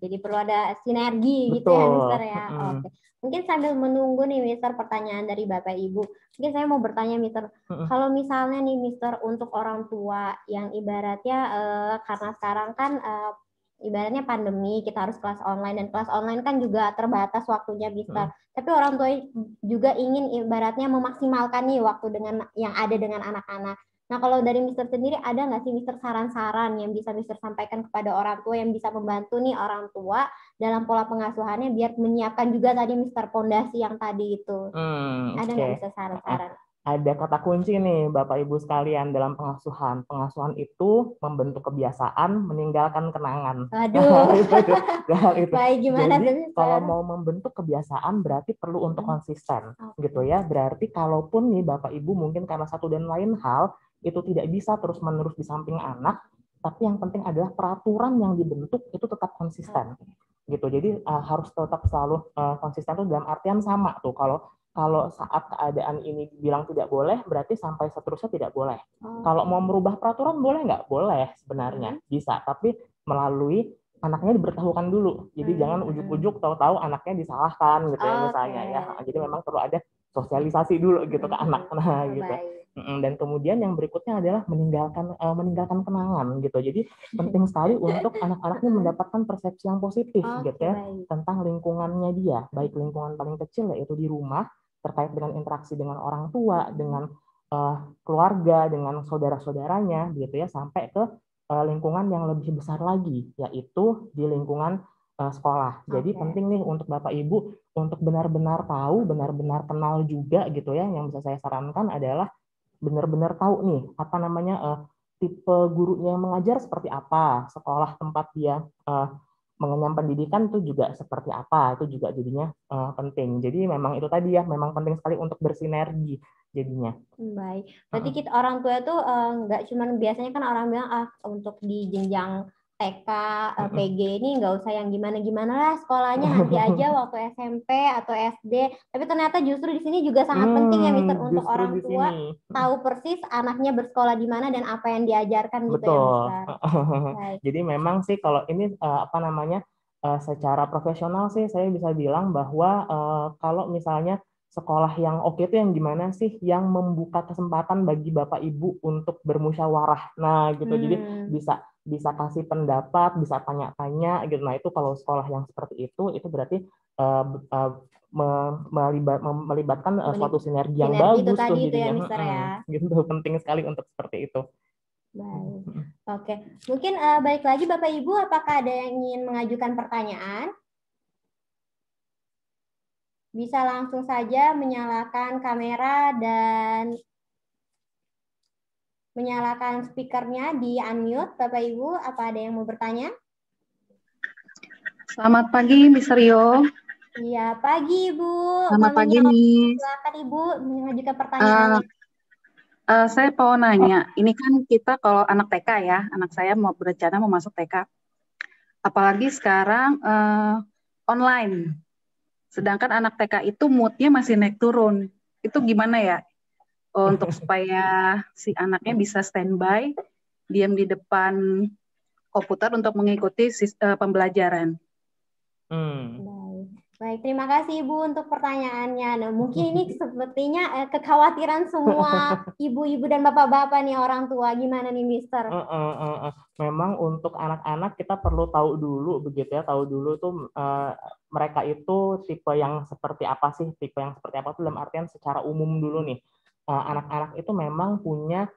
Jadi perlu ada sinergi. Betul. Gitu ya, Mister ya. Oke. Mungkin sambil menunggu nih Mister pertanyaan dari Bapak Ibu. Mungkin saya mau bertanya Mister, kalau misalnya nih Mister untuk orang tua yang ibaratnya karena sekarang kan ibaratnya pandemi, kita harus kelas online dan kelas online kan juga terbatas waktunya Mister. Tapi orang tua juga ingin ibaratnya memaksimalkan nih waktu dengan yang ada dengan anak-anak. Nah, kalau dari Mister sendiri ada nggak sih Mister saran-saran yang bisa Mister sampaikan kepada orang tua yang bisa membantu nih orang tua dalam pola pengasuhannya biar menyiapkan juga tadi Mister pondasi yang tadi itu. Ada nggak Mister saran-saran? Ada kata kunci nih Bapak Ibu sekalian dalam pengasuhan. Pengasuhan itu membentuk kebiasaan, meninggalkan kenangan. Aduh. itu. Baik, gimana Jadi kalau mau membentuk kebiasaan berarti perlu untuk konsisten gitu ya. Berarti kalaupun nih Bapak Ibu mungkin karena satu dan lain hal itu tidak bisa terus-menerus di samping anak, tapi yang penting adalah peraturan yang dibentuk itu tetap konsisten gitu. Jadi harus tetap selalu konsisten tuh dalam artian sama tuh. Kalau saat keadaan ini bilang tidak boleh, berarti sampai seterusnya tidak boleh. Kalau mau merubah peraturan boleh nggak? Boleh sebenarnya, bisa. Tapi melalui anaknya diberitahukan dulu. Jadi jangan ujuk-ujuk tahu-tahu anaknya disalahkan gitu ya misalnya ya. Jadi memang perlu ada sosialisasi dulu gitu ke anak. Nah, gitu. Baik. Dan kemudian yang berikutnya adalah meninggalkan kenangan gitu. Jadi penting sekali untuk anak-anak ini mendapatkan persepsi yang positif gitu ya tentang lingkungannya dia, baik lingkungan paling kecil yaitu di rumah terkait dengan interaksi dengan orang tua, dengan keluarga, dengan saudara-saudaranya gitu ya, sampai ke lingkungan yang lebih besar lagi, yaitu di lingkungan sekolah. Jadi penting nih untuk Bapak Ibu untuk benar-benar tahu, benar-benar kenal juga gitu ya. Yang bisa saya sarankan adalah benar-benar tahu nih apa namanya tipe gurunya yang mengajar seperti apa, sekolah tempat dia mengenyam pendidikan itu juga seperti apa, itu juga jadinya penting. Jadi memang itu tadi ya, memang penting sekali untuk bersinergi jadinya. Baik, berarti kita orang tua itu nggak cuman biasanya kan orang bilang untuk di jenjang TK, PG ini nggak usah yang gimana-gimana lah sekolahnya nanti aja waktu SMP atau SD. Tapi ternyata justru di sini juga sangat penting ya Mister untuk orang tua tahu persis anaknya bersekolah di mana dan apa yang diajarkan gitu. Betul. Ya Mister. Jadi memang sih kalau ini secara profesional sih saya bisa bilang bahwa kalau misalnya sekolah yang oke itu yang gimana sih, yang membuka kesempatan bagi Bapak Ibu untuk bermusyawarah. Nah, gitu. Jadi bisa kasih pendapat, bisa tanya-tanya gitu. Nah, itu kalau sekolah yang seperti itu berarti melibatkan suatu sinergi yang bagus tuh jadinya. Gitu, penting sekali untuk seperti itu. Baik. Oke. Mungkin balik lagi Bapak Ibu, apakah ada yang ingin mengajukan pertanyaan? Bisa langsung saja menyalakan kamera dan menyalakan speakernya, di unmute Bapak Ibu. Apa ada yang mau bertanya? Selamat pagi, Miss Rio. Iya, pagi Ibu. Selamat pagi, Miss. Silakan Ibu mengajukan pertanyaan. Saya mau nanya, ini kan kita kalau anak TK ya, anak saya mau berencana mau masuk TK. Apalagi sekarang online. Sedangkan anak TK itu moodnya masih naik turun. Itu gimana ya? Untuk supaya si anaknya bisa standby, diam di depan komputer untuk mengikuti pembelajaran. Baik, terima kasih Ibu untuk pertanyaannya. Nah, mungkin ini sepertinya kekhawatiran semua ibu-ibu dan bapak-bapak nih, orang tua. Gimana nih, Mister? Memang untuk anak-anak kita perlu tahu dulu begitu ya, tahu dulu tuh mereka itu tipe yang seperti apa sih, tipe yang seperti apa tuh dalam artian secara umum dulu nih. Anak-anak itu memang punya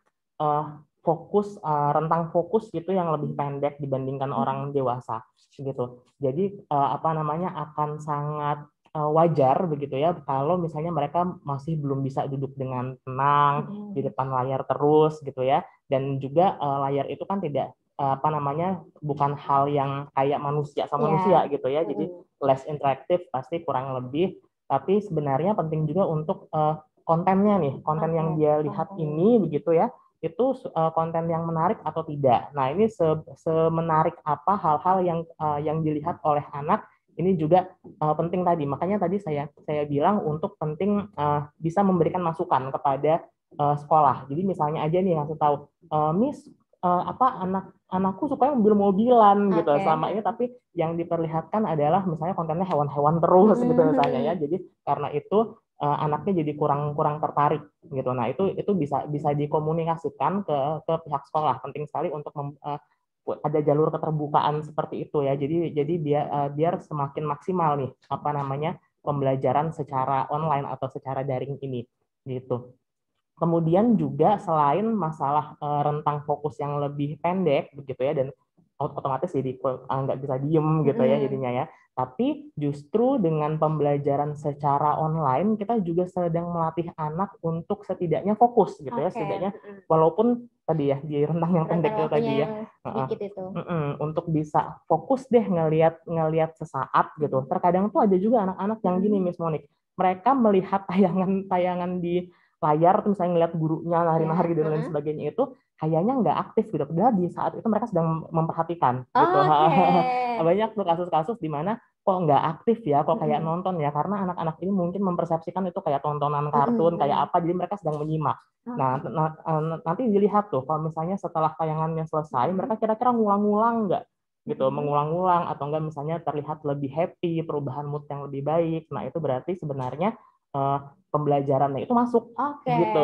rentang fokus gitu yang lebih pendek dibandingkan orang dewasa gitu. Jadi akan sangat wajar begitu ya kalau misalnya mereka masih belum bisa duduk dengan tenang di depan layar terus gitu ya. Dan juga layar itu kan tidak bukan hal yang kayak manusia sama manusia gitu ya. Jadi less interaktif pasti kurang lebih, tapi sebenarnya penting juga untuk kontennya nih, konten yang dia lihat ini begitu ya, itu konten yang menarik atau tidak. Nah, ini semenarik apa hal-hal yang dilihat oleh anak, ini juga penting tadi. Makanya tadi saya bilang untuk penting bisa memberikan masukan kepada sekolah. Jadi misalnya aja nih ngasih tahu, Miss, anakku suka mobil-mobilan gitu sama ini, tapi yang diperlihatkan adalah misalnya kontennya hewan-hewan terus gitu misalnya ya. Jadi karena itu anaknya jadi kurang tertarik gitu. Nah, itu bisa dikomunikasikan ke pihak sekolah. Penting sekali untuk ada jalur keterbukaan seperti itu ya. Jadi biar semakin maksimal nih pembelajaran secara online atau secara daring ini gitu. Kemudian juga selain masalah rentang fokus yang lebih pendek begitu ya, dan otomatis jadi nggak bisa diem gitu ya jadinya ya. Tapi justru dengan pembelajaran secara online kita juga sedang melatih anak untuk setidaknya fokus gitu ya, setidaknya walaupun tadi ya di rentang yang pendek itu tadi ya, untuk bisa fokus deh ngelihat sesaat gitu. Terkadang tuh ada juga anak-anak yang gini, Miss Monik, mereka melihat tayangan di layar, misalnya ngelihat gurunya nari-nari dan lain sebagainya, itu kayaknya nggak aktif gitu. Padahal di saat itu mereka sedang memperhatikan gitu. Banyak tuh kasus-kasus di mana kok nggak aktif ya, kok kayak nonton ya, karena anak-anak ini mungkin mempersepsikan itu kayak tontonan kartun, kayak apa, jadi mereka sedang menyimak. Nah, nanti dilihat tuh kalau misalnya setelah tayangannya selesai, mereka kira-kira ngulang-ngulang nggak gitu, mengulang-ulang atau enggak misalnya terlihat lebih happy, perubahan mood yang lebih baik. Nah, itu berarti sebenarnya pembelajarannya itu masuk gitu.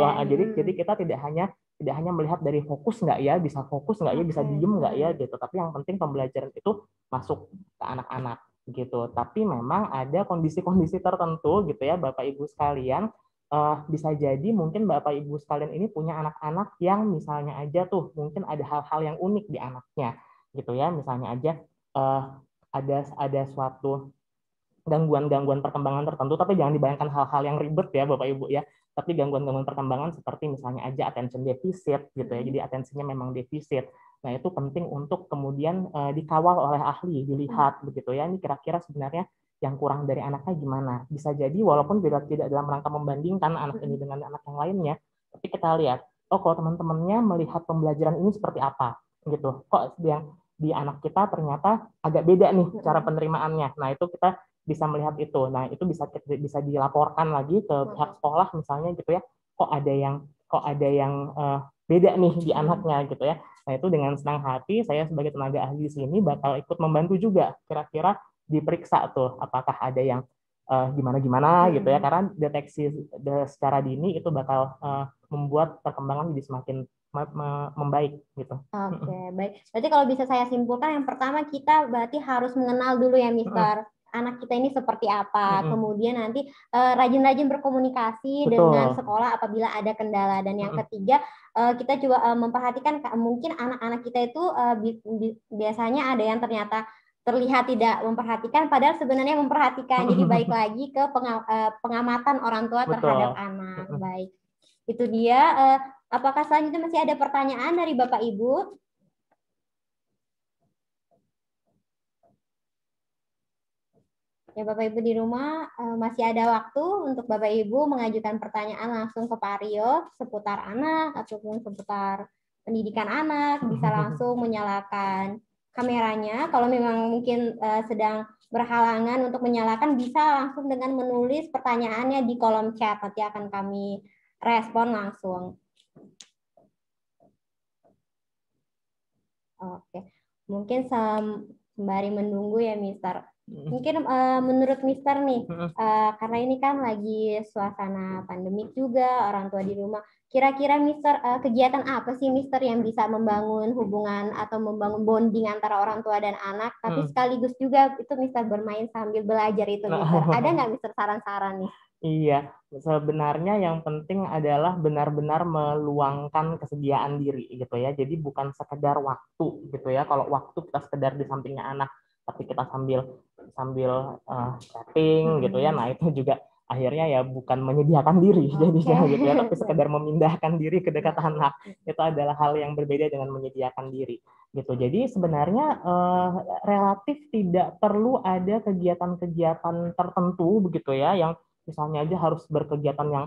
Jadi kita tidak hanya melihat dari fokus nggak ya, bisa fokus nggak ya, bisa diem nggak ya gitu. Tapi yang penting pembelajaran itu masuk ke anak-anak gitu. Tapi memang ada kondisi-kondisi tertentu gitu ya Bapak Ibu sekalian. Bisa jadi mungkin Bapak Ibu sekalian ini punya anak-anak yang misalnya aja tuh mungkin ada hal-hal yang unik di anaknya gitu ya. Misalnya aja ada suatu gangguan perkembangan tertentu, tapi jangan dibayangkan hal-hal yang ribet ya Bapak Ibu ya, tapi gangguan perkembangan seperti misalnya aja attention deficit gitu ya, jadi atensinya memang defisit. Nah itu penting untuk kemudian dikawal oleh ahli, dilihat begitu ya, ini kira-kira sebenarnya yang kurang dari anaknya gimana. Bisa jadi walaupun tidak dalam rangka membandingkan anak ini dengan anak yang lainnya, tapi kita lihat, oh kalau teman-temannya melihat pembelajaran ini seperti apa gitu, kok yang di anak kita ternyata agak beda nih cara penerimaannya. Nah itu kita bisa melihat itu. Nah, itu bisa dilaporkan lagi ke pihak sekolah misalnya gitu ya. Kok ada yang beda nih di anaknya gitu ya. Nah, itu dengan senang hati saya sebagai tenaga ahli di sini bakal ikut membantu juga. Kira-kira diperiksa tuh apakah ada yang gimana-gimana gitu ya. Karena deteksi secara dini itu bakal membuat perkembangan jadi semakin membaik gitu. Oke, baik. Berarti kalau bisa saya simpulkan, yang pertama kita berarti harus mengenal dulu ya, Mister. Anak kita ini seperti apa, kemudian nanti rajin-rajin berkomunikasi dengan sekolah apabila ada kendala, dan yang ketiga kita juga memperhatikan mungkin anak-anak kita itu biasanya ada yang ternyata terlihat tidak memperhatikan padahal sebenarnya memperhatikan. Jadi baik lagi ke pengamatan orang tua terhadap anak. Baik, itu dia. Apakah selanjutnya masih ada pertanyaan dari Bapak Ibu? Ya Bapak Ibu di rumah masih ada waktu untuk Bapak Ibu mengajukan pertanyaan langsung ke Pak Rio seputar anak ataupun seputar pendidikan anak. Bisa langsung menyalakan kameranya. Kalau memang mungkin sedang berhalangan untuk menyalakan, bisa langsung dengan menulis pertanyaannya di kolom chat. Nanti akan kami respon langsung. Oke, mungkin sembari menunggu ya Mister. Mungkin menurut Mister nih, karena ini kan lagi suasana pandemik juga, orang tua di rumah. Kira-kira Mister, kegiatan apa sih Mister yang bisa membangun hubungan atau membangun bonding antara orang tua dan anak, tapi sekaligus juga itu Mister bermain sambil belajar itu Mister. Ada nggak Mister saran-saran nih? Iya, sebenarnya yang penting adalah benar-benar meluangkan kesediaan diri gitu ya. Jadi bukan sekedar waktu gitu ya. Kalau waktu kita sekedar di sampingnya anak, tapi kita sambil chatting gitu ya. Nah, itu juga akhirnya ya bukan menyediakan diri jadinya gitu ya, tapi sekedar memindahkan diri ke dekat anak. Itu adalah hal yang berbeda dengan menyediakan diri gitu. Jadi sebenarnya relatif tidak perlu ada kegiatan-kegiatan tertentu begitu ya yang misalnya aja harus berkegiatan yang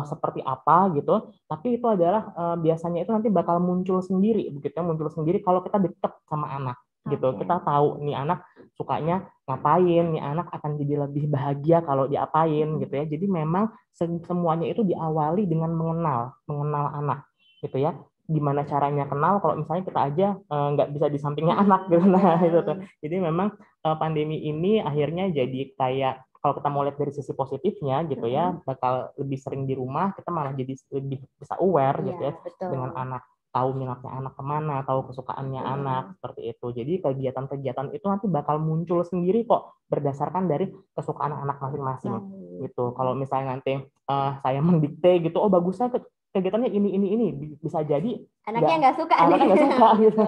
seperti apa gitu, tapi itu adalah biasanya itu nanti bakal muncul sendiri begitu ya, muncul sendiri kalau kita dekat sama anak gitu. Kita tahu nih anak sukanya ngapain, nih anak akan jadi lebih bahagia kalau diapain gitu ya. Jadi memang semuanya itu diawali dengan mengenal anak gitu ya. Gimana caranya kenal kalau misalnya kita aja nggak bisa di sampingnya anak gitu. Nah itu tuh. Jadi memang pandemi ini akhirnya jadi kayak, kalau kita mau lihat dari sisi positifnya gitu ya, bakal lebih sering di rumah, kita malah jadi lebih bisa aware gitu ya dengan anak, tahu minatnya anak kemana, tahu kesukaannya anak, seperti itu. Jadi kegiatan-kegiatan itu nanti bakal muncul sendiri kok berdasarkan dari kesukaan anak masing-masing gitu. Kalau misalnya nanti saya mendikte gitu, oh bagusnya kegiatannya ini bisa jadi anaknya nggak suka gitu.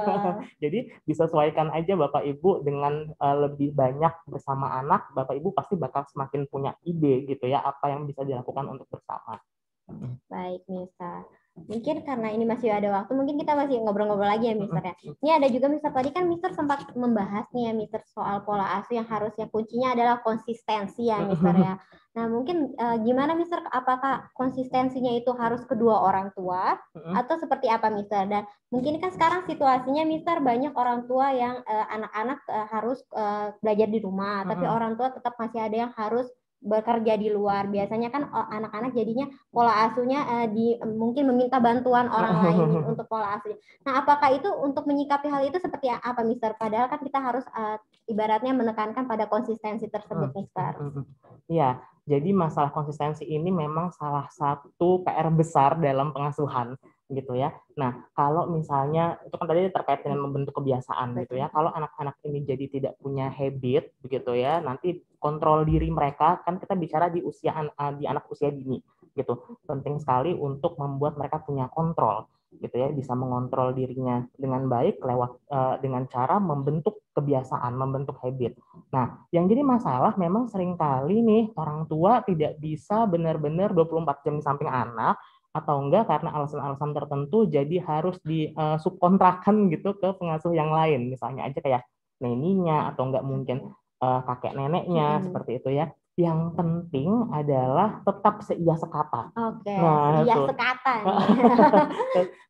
Jadi disesuaikan aja Bapak Ibu dengan lebih banyak bersama anak, Bapak Ibu pasti bakal semakin punya ide gitu ya apa yang bisa dilakukan untuk bersama. Baik Mister, mungkin karena ini masih ada waktu, mungkin kita masih ngobrol-ngobrol lagi ya Mister ya. Ini ada juga Mister, tadi kan Mister sempat membahas nih ya Mister soal pola asuh yang harusnya kuncinya adalah konsistensi ya Mister ya. Nah mungkin gimana Mister, apakah konsistensinya itu harus kedua orang tua atau seperti apa Mister? Dan mungkin kan sekarang situasinya Mister banyak orang tua yang anak-anak harus belajar di rumah, tapi orang tua tetap masih ada yang harus bekerja di luar. Biasanya kan anak-anak jadinya pola asuhnya mungkin meminta bantuan orang lain untuk pola asuhnya. Nah, apakah itu untuk menyikapi hal itu seperti apa, Mister? Padahal kan kita harus ibaratnya menekankan pada konsistensi tersebut, Mister. Iya, Jadi masalah konsistensi ini memang salah satu PR besar dalam pengasuhan gitu ya. Nah, kalau misalnya itu kan tadi terkait dengan membentuk kebiasaan gitu ya. Kalau anak-anak ini jadi tidak punya habit begitu ya, nanti kontrol diri mereka, kan kita bicara di anak usia dini gitu. Penting sekali untuk membuat mereka punya kontrol gitu ya, bisa mengontrol dirinya dengan baik lewat dengan cara membentuk kebiasaan, membentuk habit. Nah, yang jadi masalah memang seringkali nih orang tua tidak bisa benar-benar 24 jam di samping anak, atau enggak karena alasan-alasan tertentu jadi harus di subkontrakan gitu ke pengasuh yang lain, misalnya aja kayak neninya atau enggak mungkin kakek neneknya seperti itu ya. Yang penting adalah tetap seia sekata. Oke, Nah, seia itu sekata.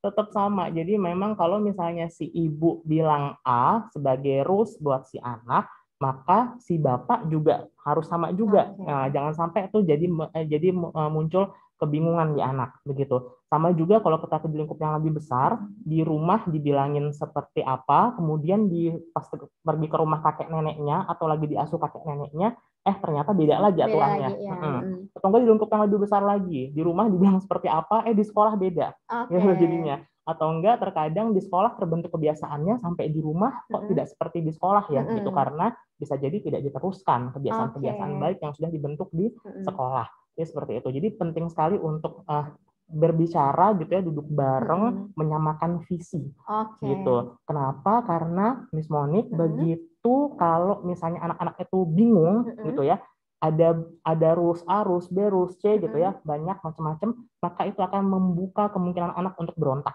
tetap sama. Jadi memang kalau misalnya si ibu bilang A sebagai rules buat si anak, maka si bapak juga harus sama juga. Nah, jangan sampai tuh jadi muncul kebingungan di anak begitu. Sama juga kalau kita ke lingkup yang lebih besar, di rumah dibilangin seperti apa, kemudian pas pergi ke rumah kakek neneknya atau lagi diasuh kakek neneknya, ternyata beda lagi aturannya. Beda lagi, ya. Atau enggak di lingkup yang lebih besar lagi, di rumah dibilang seperti apa, di sekolah beda. Jadinya. Atau enggak terkadang di sekolah terbentuk kebiasaannya sampai di rumah kok tidak seperti di sekolah ya, gitu, karena bisa jadi tidak diteruskan kebiasaan-kebiasaan baik yang sudah dibentuk di sekolah. Ya seperti itu. Jadi penting sekali untuk berbicara gitu ya, duduk bareng, menyamakan visi. Gitu. Kenapa? Karena Miss Monique begitu kalau misalnya anak-anak itu bingung gitu ya, ada rules A, rules B, rules C gitu ya, banyak macam-macam, maka itu akan membuka kemungkinan anak untuk berontak.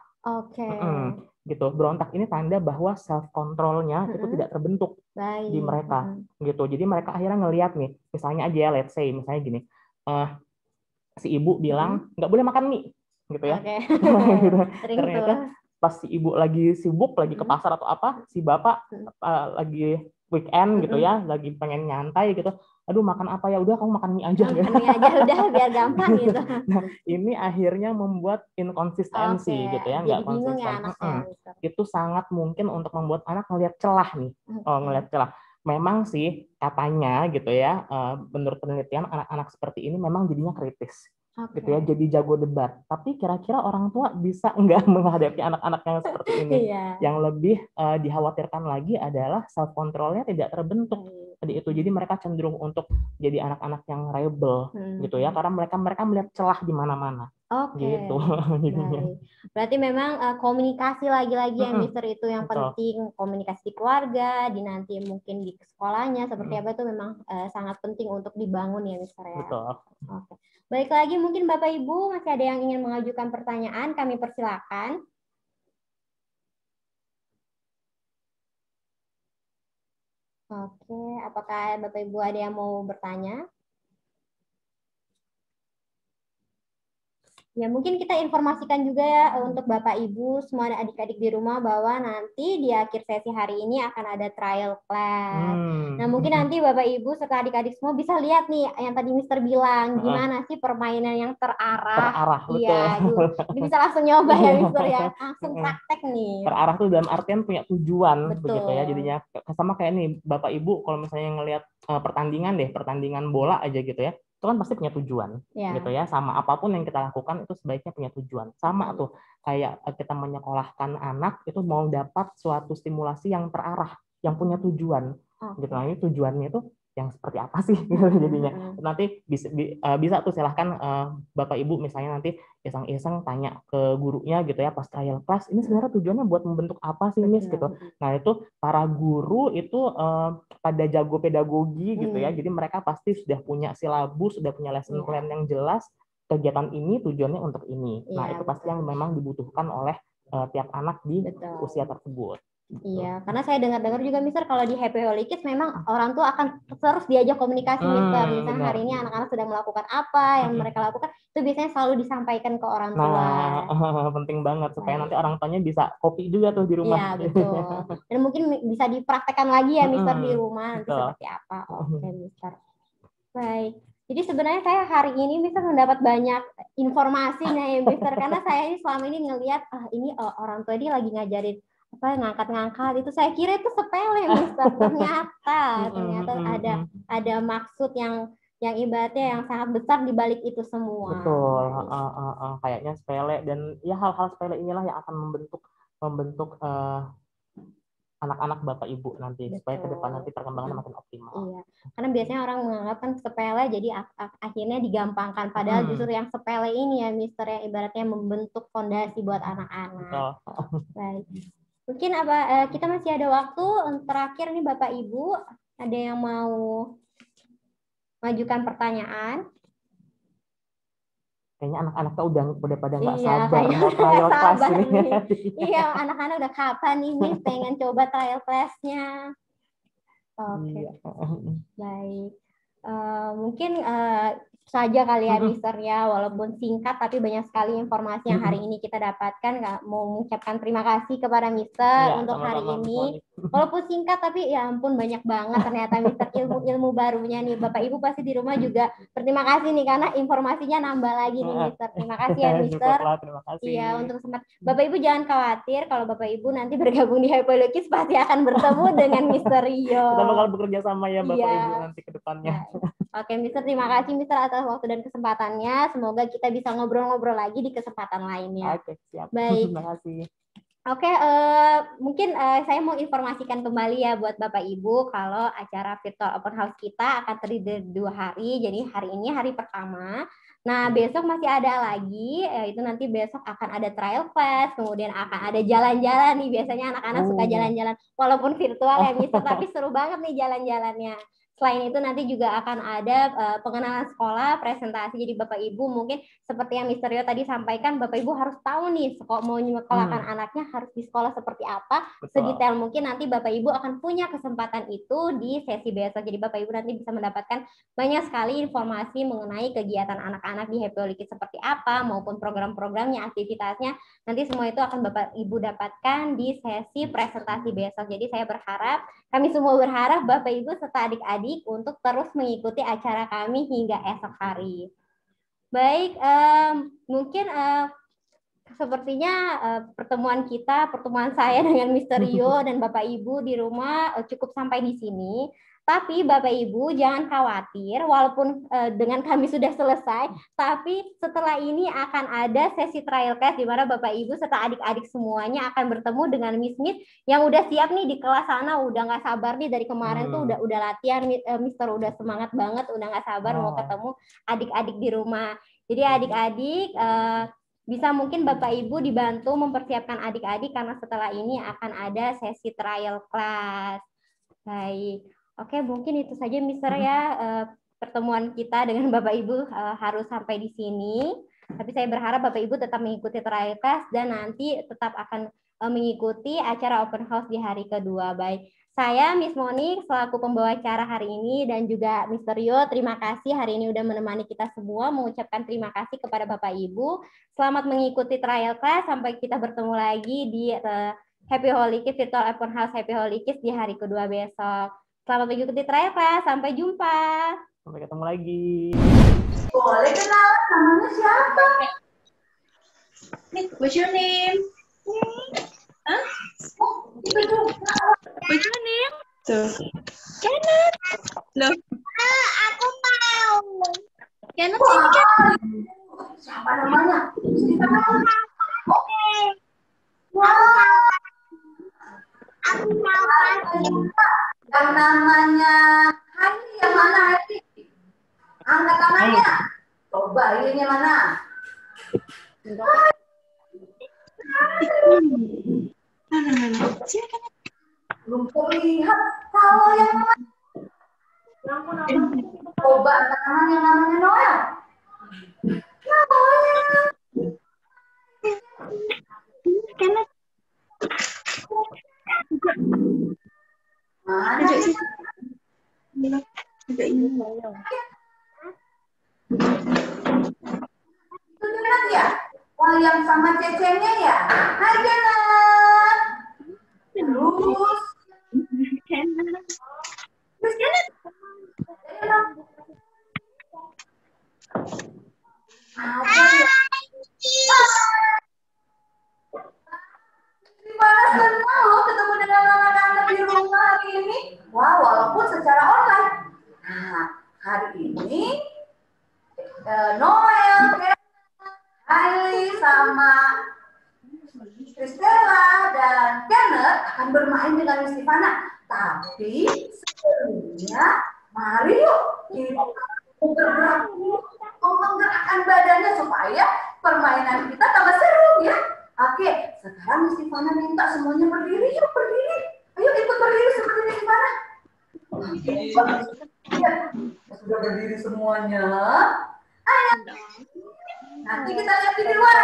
Gitu. Berontak ini tanda bahwa self controlnya itu tidak terbentuk di mereka. Gitu. Jadi mereka akhirnya ngelihat nih, misalnya aja ya, let's say misalnya gini, si ibu bilang nggak boleh makan mie gitu ya. Ternyata pas si ibu lagi sibuk, lagi ke pasar atau apa, si bapak lagi weekend gitu ya, lagi pengen nyantai gitu, aduh makan apa ya, udah kamu makan mie aja. Makan mie aja udah biar gampang gitu. Nah, ini akhirnya membuat inkonsistensi gitu ya, nggak konsisten. Itu sangat mungkin untuk membuat anak ngelihat celah nih, ngelihat celah. Memang sih katanya gitu ya, menurut penelitian anak-anak seperti ini memang jadinya kritis. Gitu ya, jadi jago debat. Tapi kira-kira orang tua bisa nggak menghadapi anak-anak yang seperti ini? Yang lebih dikhawatirkan lagi adalah self controlnya tidak terbentuk. Tadi itu, jadi mereka cenderung untuk jadi anak-anak yang rebel gitu ya, karena mereka melihat celah di mana-mana. Gitu. Berarti memang komunikasi lagi-lagi yang Mister itu yang penting, komunikasi di keluarga, di nanti mungkin di sekolahnya seperti apa itu memang sangat penting untuk dibangun ya Mister ya. Betul. Baik lagi, mungkin Bapak Ibu masih ada yang ingin mengajukan pertanyaan, kami persilakan. Oke, apakah Bapak Ibu ada yang mau bertanya? Ya, mungkin kita informasikan juga ya untuk Bapak Ibu semua adik-adik di rumah bahwa nanti di akhir sesi hari ini akan ada trial class. Nah, mungkin nanti Bapak Ibu serta adik-adik semua bisa lihat nih yang tadi Mister bilang, gimana sih permainan yang terarah. Iya, ini bisa langsung nyoba ya Mister ya, langsung praktek nih. Terarah tuh dalam artian punya tujuan. Betul. Begitu ya, jadinya sama kayak nih Bapak Ibu kalau misalnya ngelihat pertandingan bola aja gitu ya, itu kan pasti punya tujuan, gitu ya. Sama apapun yang kita lakukan itu sebaiknya punya tujuan. Sama tuh kayak kita menyekolahkan anak itu mau dapat suatu stimulasi yang terarah, yang punya tujuan. Gitu. Nah, ini tujuannya itu yang seperti apa sih jadinya. Nanti bisa tuh silahkan Bapak Ibu misalnya nanti iseng-iseng tanya ke gurunya gitu ya pas trial class, ini sebenarnya tujuannya buat membentuk apa sih Miss gitu. Nah, itu para guru itu pada jago pedagogi gitu ya. Jadi mereka pasti sudah punya silabus, sudah punya lesson plan yang jelas, kegiatan ini tujuannya untuk ini. Nah, itu pasti yang memang dibutuhkan oleh tiap anak di usia tersebut. Iya, karena saya dengar-dengar juga Mister kalau di Happy Holy Kids memang orang tua akan terus diajak komunikasi Mister. Misalnya hari ini anak-anak sedang melakukan apa yang mereka lakukan, itu biasanya selalu disampaikan ke orang tua. Nah, penting banget supaya nanti orang tuanya bisa copy juga tuh di rumah. Iya, betul. Dan mungkin bisa dipraktekkan lagi ya Mister di rumah nanti seperti apa. Oke, Mister. Baik. Jadi sebenarnya saya hari ini Mister mendapat banyak informasinya ya Mister, karena saya ini selama ini ngelihat ini orang tua dia lagi ngajarin ngangkat-ngangkat itu, saya kira itu sepele Mister, ternyata ada maksud yang yang ibaratnya yang sangat besar di balik itu semua. Betul, kayaknya sepele, dan ya hal-hal sepele inilah yang akan membentuk anak-anak Bapak Ibu nanti. Betul. Supaya ke depan nanti perkembangannya makin optimal. Iya, karena biasanya orang menganggap kan sepele jadi akhirnya digampangkan, padahal justru yang sepele ini ya Mister yang ibaratnya membentuk fondasi buat anak-anak. Betul. Baik. Mungkin kita masih ada waktu terakhir nih Bapak Ibu, ada yang mau majukan pertanyaan? Kayaknya anak-anak tuh udah pada nggak Iya, sabar mau trial class ini. Iya, anak-anak udah kapan ini pengen coba trial class-nya. Oke, baik. Mungkin saja kali ya Mister ya, walaupun singkat tapi banyak sekali informasi yang hari ini kita dapatkan. Nggak mau mengucapkan terima kasih kepada Mister untuk hari ini. Walaupun singkat tapi ya ampun banyak banget ternyata Mister ilmu barunya nih. Bapak Ibu pasti di rumah juga berterima kasih nih karena informasinya nambah lagi nih Mister. Terima kasih ya Mister. Terima kasih. Iya, untuk sempat. Bapak Ibu jangan khawatir kalau Bapak Ibu nanti bergabung di Happy Lukis pasti akan bertemu dengan Mister Rio. Kita bakal bekerja sama ya Bapak Ibu nanti ke depannya. Oke, Mister, terima kasih Mister atas waktu dan kesempatannya. Semoga kita bisa ngobrol-ngobrol lagi di kesempatan lainnya. Oke, siap. Baik. Terima kasih. Oke, mungkin saya mau informasikan kembali ya buat Bapak Ibu kalau acara virtual open house kita akan terdiri dari 2 hari. Jadi hari ini hari pertama. Nah, besok masih ada lagi, itu nanti besok akan ada trial class, kemudian akan ada jalan-jalan nih. Biasanya anak-anak suka jalan-jalan walaupun virtual ya Mister, tapi seru banget nih jalan-jalannya. Selain itu nanti juga akan ada pengenalan sekolah, presentasi. Jadi Bapak Ibu mungkin seperti yang Mister Rio tadi sampaikan, Bapak Ibu harus tahu nih mau menyekolahkan anaknya harus di sekolah seperti apa. Betul. Sedetail mungkin nanti Bapak Ibu akan punya kesempatan itu di sesi besok. Jadi Bapak Ibu nanti bisa mendapatkan banyak sekali informasi mengenai kegiatan anak-anak di Happy Holy Kids seperti apa, maupun program-programnya, aktivitasnya. Nanti semua itu akan Bapak Ibu dapatkan di sesi presentasi besok. Jadi saya berharap, kami semua berharap Bapak Ibu serta adik-adik untuk terus mengikuti acara kami hingga esok hari. Baik, mungkin sepertinya pertemuan saya dengan Mister Rio dan Bapak Ibu di rumah cukup sampai di sini. Tapi Bapak Ibu jangan khawatir, walaupun dengan kami sudah selesai, tapi setelah ini akan ada sesi trial class di mana Bapak Ibu serta adik-adik semuanya akan bertemu dengan Miss yang udah siap nih di kelas sana, udah nggak sabar nih dari kemarin tuh udah latihan, Mister udah semangat banget, udah nggak sabar mau ketemu adik-adik di rumah. Jadi adik-adik bisa mungkin Bapak Ibu dibantu mempersiapkan adik-adik karena setelah ini akan ada sesi trial class. Baik. Oke, mungkin itu saja Mister ya pertemuan kita dengan Bapak Ibu harus sampai di sini. Tapi saya berharap Bapak Ibu tetap mengikuti trial class dan nanti tetap akan mengikuti acara open house di hari kedua. Baik, saya Miss Monik selaku pembawa acara hari ini dan juga Mister Rio, terima kasih hari ini udah menemani kita semua. Mengucapkan terima kasih kepada Bapak Ibu. Selamat mengikuti trial class sampai kita bertemu lagi di Happy Holy Kids Virtual Open House Happy Holy Kids di hari kedua besok. Selamat mengikuti trial class. Sampai jumpa. Sampai ketemu lagi. Boleh kenalan namanya siapa? What's your name? Hah? Itu tuh. What's your name? Tuh. Kenneth. Loh. Aku mau. Kenneth ini siapa namanya? Oke. Wow. Aku mau. Yang namanya Hari, yang mana Hari? Angkat tangannya. Coba ininya mana? Belum terlihat. Kalau yang namanya. Coba angkat tangan yang namanya Noel. Noel. Kenneth. Mana sih? Itu Kenneth ya? Oh, yang sama cecenya ya? Hai Kenneth. Terus Kenneth. Terus Kenneth. Apa ya? Gimana senang lo ketemu dengan anak-anak di rumah hari ini? Wah, walaupun secara online. Nah, hari ini Noel, Hailey sama Stella dan Kenneth akan bermain dengan Miss Ivana. Tapi sebelumnya, mari yuk kita bergerak, menggerakkan badannya supaya permainan kita tambah seru ya. Oke, sekarang Miss Ivana minta semuanya berdiri, yuk berdiri. Ayo ikut berdiri seperti Miss Ivana. Ya, sudah berdiri semuanya. Ayo. Nanti kita lihat di luar.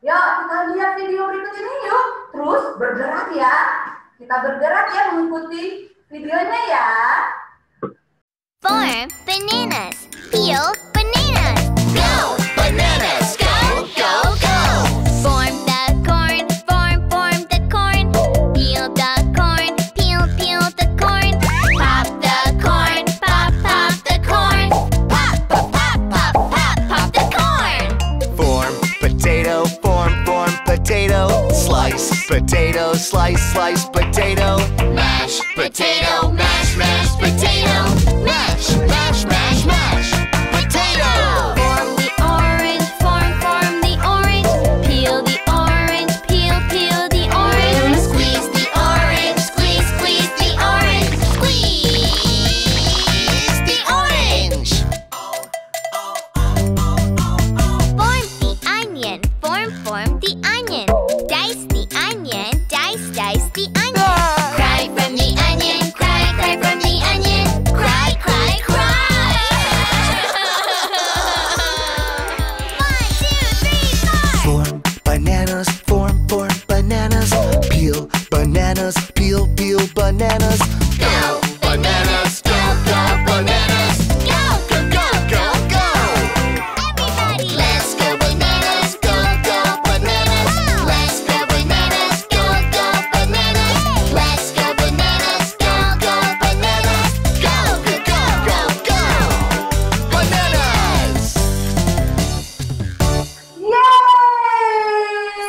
Ya, kita lihat video berikut ini yuk. Terus bergerak ya. Kita bergerak ya mengikuti videonya ya. Form bananas. Peel bananas. Go bananas. Go, go, go. Form the corn. Form the corn. Peel the corn. Peel the corn. Pop the corn. Pop the corn. Pop the corn. Form potato, form potato. Slice potato, slice potato. Mash potato, mash potato. Mash potato. Form the orange. Form the orange. Peel the orange. Peel the orange. Squeeze the orange. Squeeze the orange. Squeeze the orange. Form the onion. Form the onion. Dice the onion. Dice the onion. Cry from the onion. Cry from the onion. Cry. 1, 2, 3, 4. Form bananas, form bananas. Peel bananas, peel bananas. Go bananas, go bananas. Go. Go. Everybody, let's go bananas. Go bananas. Let's go bananas. Go bananas. Let's go bananas. Go bananas. Go. Bananas. Yeay!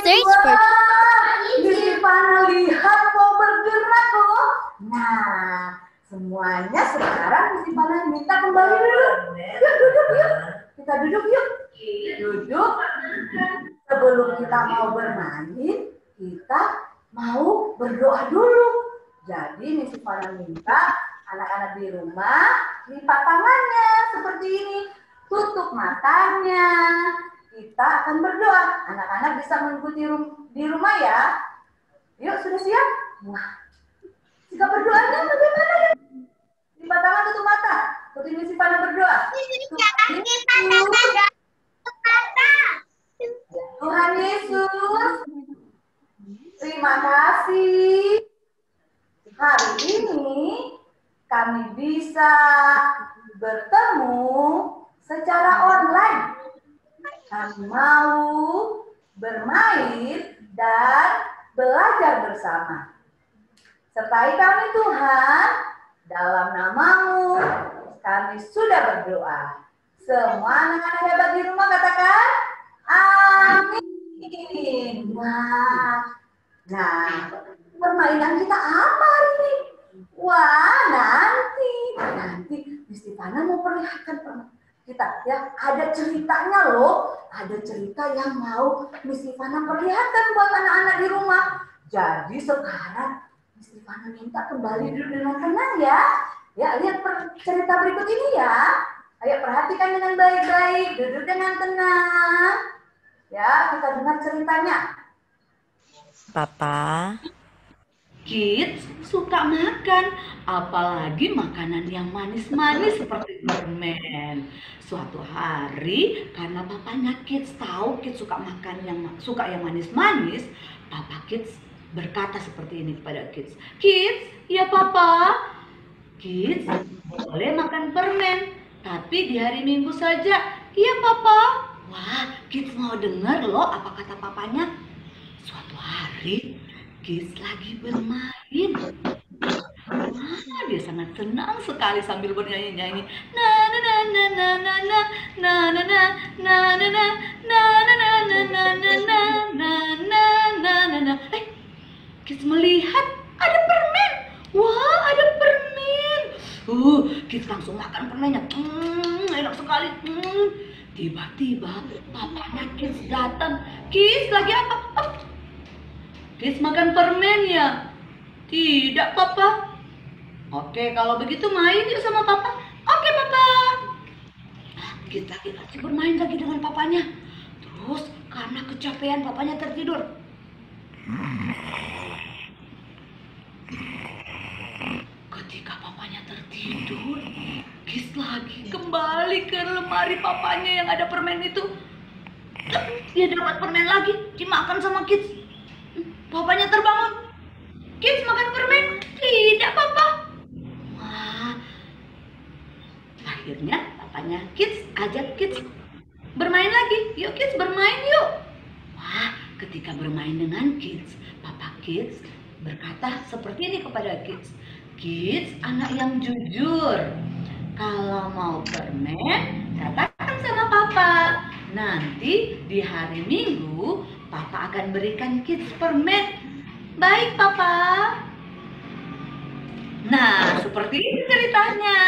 Search for- Wah, Miss Ivana lihat kok bergerak kok. Nah, semuanya sekarang Miss Ivana minta kembali dulu. Yuk duduk yuk. Kita duduk yuk. Duduk. Sebelum kita mau bermain, kita mau berdoa dulu. Jadi Miss Ivana minta anak-anak di rumah lipat tangannya seperti ini. Tutup matanya. Kita akan berdoa. Anak-anak bisa mengikuti di rumah ya. Yuk, sudah siap? Wah, jika berdoanya bagaimana ya? Lipat tangan, tutup mata. Seperti Miss Ivana berdoa. Tuhan Yesus, terima kasih. Hari ini kami bisa bertemu secara online. Kami mau bermain dan belajar bersama. Sertai kami Tuhan, dalam nama-Mu kami sudah berdoa. Semua anak-anak hebat di rumah katakan, amin. Wah, nah permainan kita apa hari ini? Wah, nanti Miss Ivana mau perlihatkan kita ya, ada ceritanya loh, ada cerita yang mau Miss Ivana perlihatkan buat anak-anak di rumah. Jadi sekarang Miss Ivana minta kembali duduk dengan tenang ya. Ya, lihat cerita berikut ini ya. Ayo perhatikan dengan baik-baik, duduk dengan tenang. Ya, kita dengar ceritanya. Papa, Kids suka makan, apalagi makanan yang manis-manis seperti permen. Suatu hari, karena papanya Kids tahu Kids suka makan yang manis-manis, Papa Kids berkata seperti ini kepada Kids. Kids, ya Papa, Kids boleh makan permen, tapi di hari Minggu saja. Iya Papa. Wah, Kids mau dengar loh apa kata papanya. Suatu hari, Kids lagi bermain. Wah, dia sangat senang sekali sambil bernyanyi-nyanyi. Na na na na na na na na na na na na na na na na na na na na. Kids melihat ada permen. Wah, ada permen. Kids langsung makan permennya. Enak sekali. Tiba-tiba papanya Kids datang. Kids lagi apa? Kids makan permen ya? Tidak, Papa. Oke, kalau begitu main yuk sama Papa. Oke, Papa. Kids lagi bermain lagi dengan papanya. Terus karena kecapean papanya tertidur. Ketika papanya tertidur, Kids lagi kembali ke lemari papanya yang ada permen itu. Dia dapat permen lagi, dimakan sama Kids. Papanya terbangun. Kids makan permen? Tidak, Papa. Wah. Akhirnya papanya Kids ajak Kids bermain lagi. Yuk Kids bermain yuk. Wah, ketika bermain dengan Kids, Papa Kids berkata seperti ini kepada Kids. Kids, anak yang jujur. Kalau mau permen, katakan sama Papa. Nanti di hari Minggu, Papa akan berikan Kids permen. Baik, Papa. Nah, seperti ini ceritanya.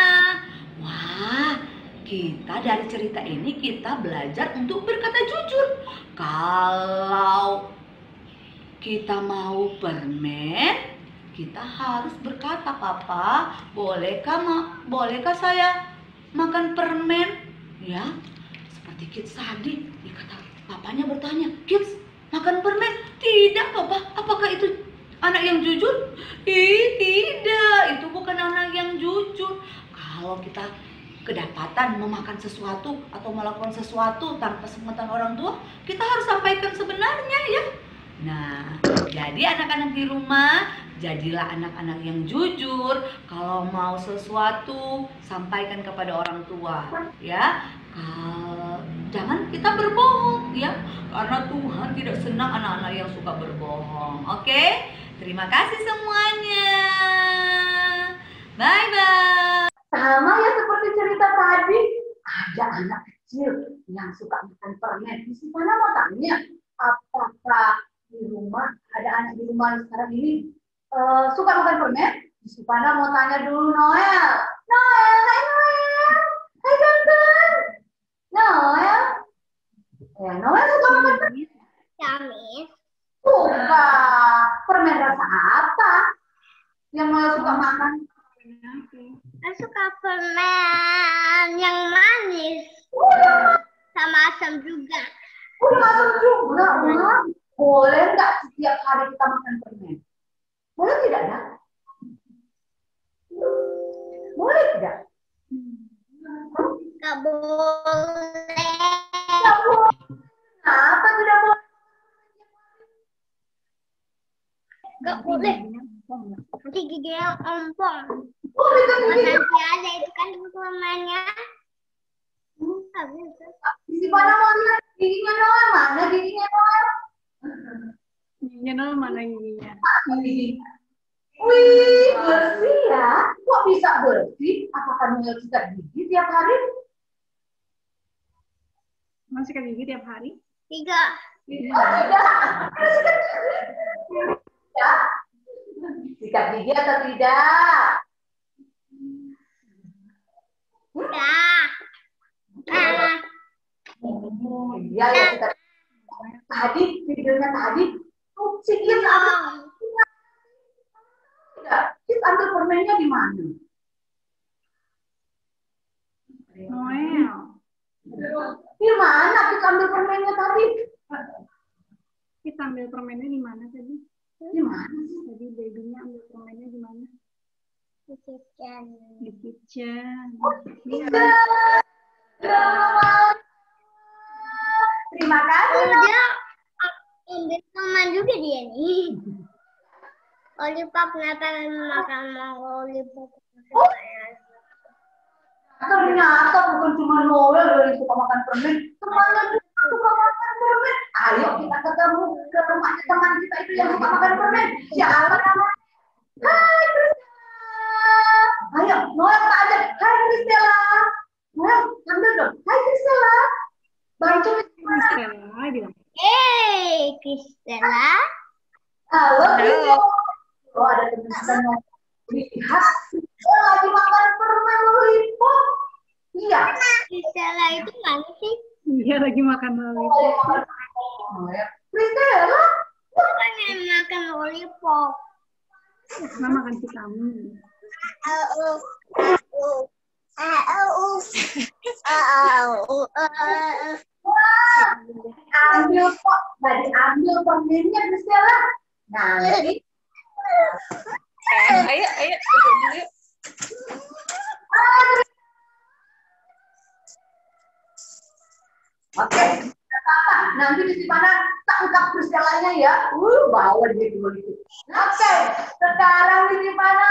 Wah, kita dari cerita ini kita belajar untuk berkata jujur. Kalau kita mau permen, kita harus berkata, Papa, bolehkah saya makan permen? Ya, seperti Kids tadi, dikata papanya bertanya, Kids makan permen? Tidak, Papa. Apakah itu anak yang jujur? Tidak, itu bukan anak yang jujur. Kalau kita kedapatan memakan sesuatu atau melakukan sesuatu tanpa sepengetahuan orang tua, kita harus sampaikan sebenarnya ya. Nah, jadi anak-anak di rumah, jadilah anak-anak yang jujur. Kalau mau sesuatu, sampaikan kepada orang tua ya. Jangan kita berbohong ya, karena Tuhan tidak senang anak-anak yang suka berbohong. Oke? Terima kasih semuanya. Bye-bye. Sama ya seperti cerita tadi, ada anak kecil yang suka makan permen. Di mana mau tanya, apakah di rumah ada anak di rumah sekarang ini suka makan permen? Di mana mau tanya dulu Noel. Noel, hai Noel. Hai ganteng. Noel. Ya, Noel suka makan permen? Kami Suka. Permen rasa apa yang Noel suka makan? saya suka permen yang manis sama asam juga. Masuk juga, Wah. Boleh nggak setiap hari kita makan permen? Boleh tidak ya? Boleh tidak? Nggak boleh. Nggak boleh. Kenapa tidak boleh? Nggak boleh. Nanti giginya ompong. Oh, itu gigi. Nanti ada itu kan permennya. Nggak bisa. Di mana mau lihat giginya Noel? Mana giginya Noel? Giginya Noel mana giginya? Giginya. Wih, bersih ya. Kok bisa bersih? Apakah Noel sikat gigi tiap hari? Masih sikat gigi tiap hari? 3. Oh, tidak. Sikat gigi. Ya. Sikat gigi atau tidak? Iya ya sikat. Tadi videonya tadi si Kids ambil permennya di mana? Noel. Di mana Kids ambil permennya tadi? Kita ambil permennya di mana tadi? Di mana sih? Tadi babynya ambil permennya di mana? Di kitchen. Di kitchen. Terima kasih. Dia ambil teman juga dia nih. Lollipop kenapa makan lollipop? Ternyata bukan cuma Noel yang suka makan permen, semuanya juga suka makan permen. Ayo kita ketemu ke rumahnya teman kita itu yang suka makan permen. Siapa namanya? Hai Kristela. Ayo Noel kita ajak. Hai Kristela. Noel ambil dong. Hai Kristela. Bantu Kristela bilang. Hey, Kristela. Halo Kristela. Oh ada teman-teman yang lihat Dia lagi makan permen lollipop. Iya. Priscilla itu mana sih? Iya lagi makan lollipop. Priscilla? Bukan yang makan lollipop. Mama makan vitamin. Ambil kok, nggak diambil permennya Priscilla. Nanti. Ayo, duduk dulu. Oke, nanti di mana tangkap Priscilla-nya ya. Bawa dia dulu itu. Oke, sekarang di mana?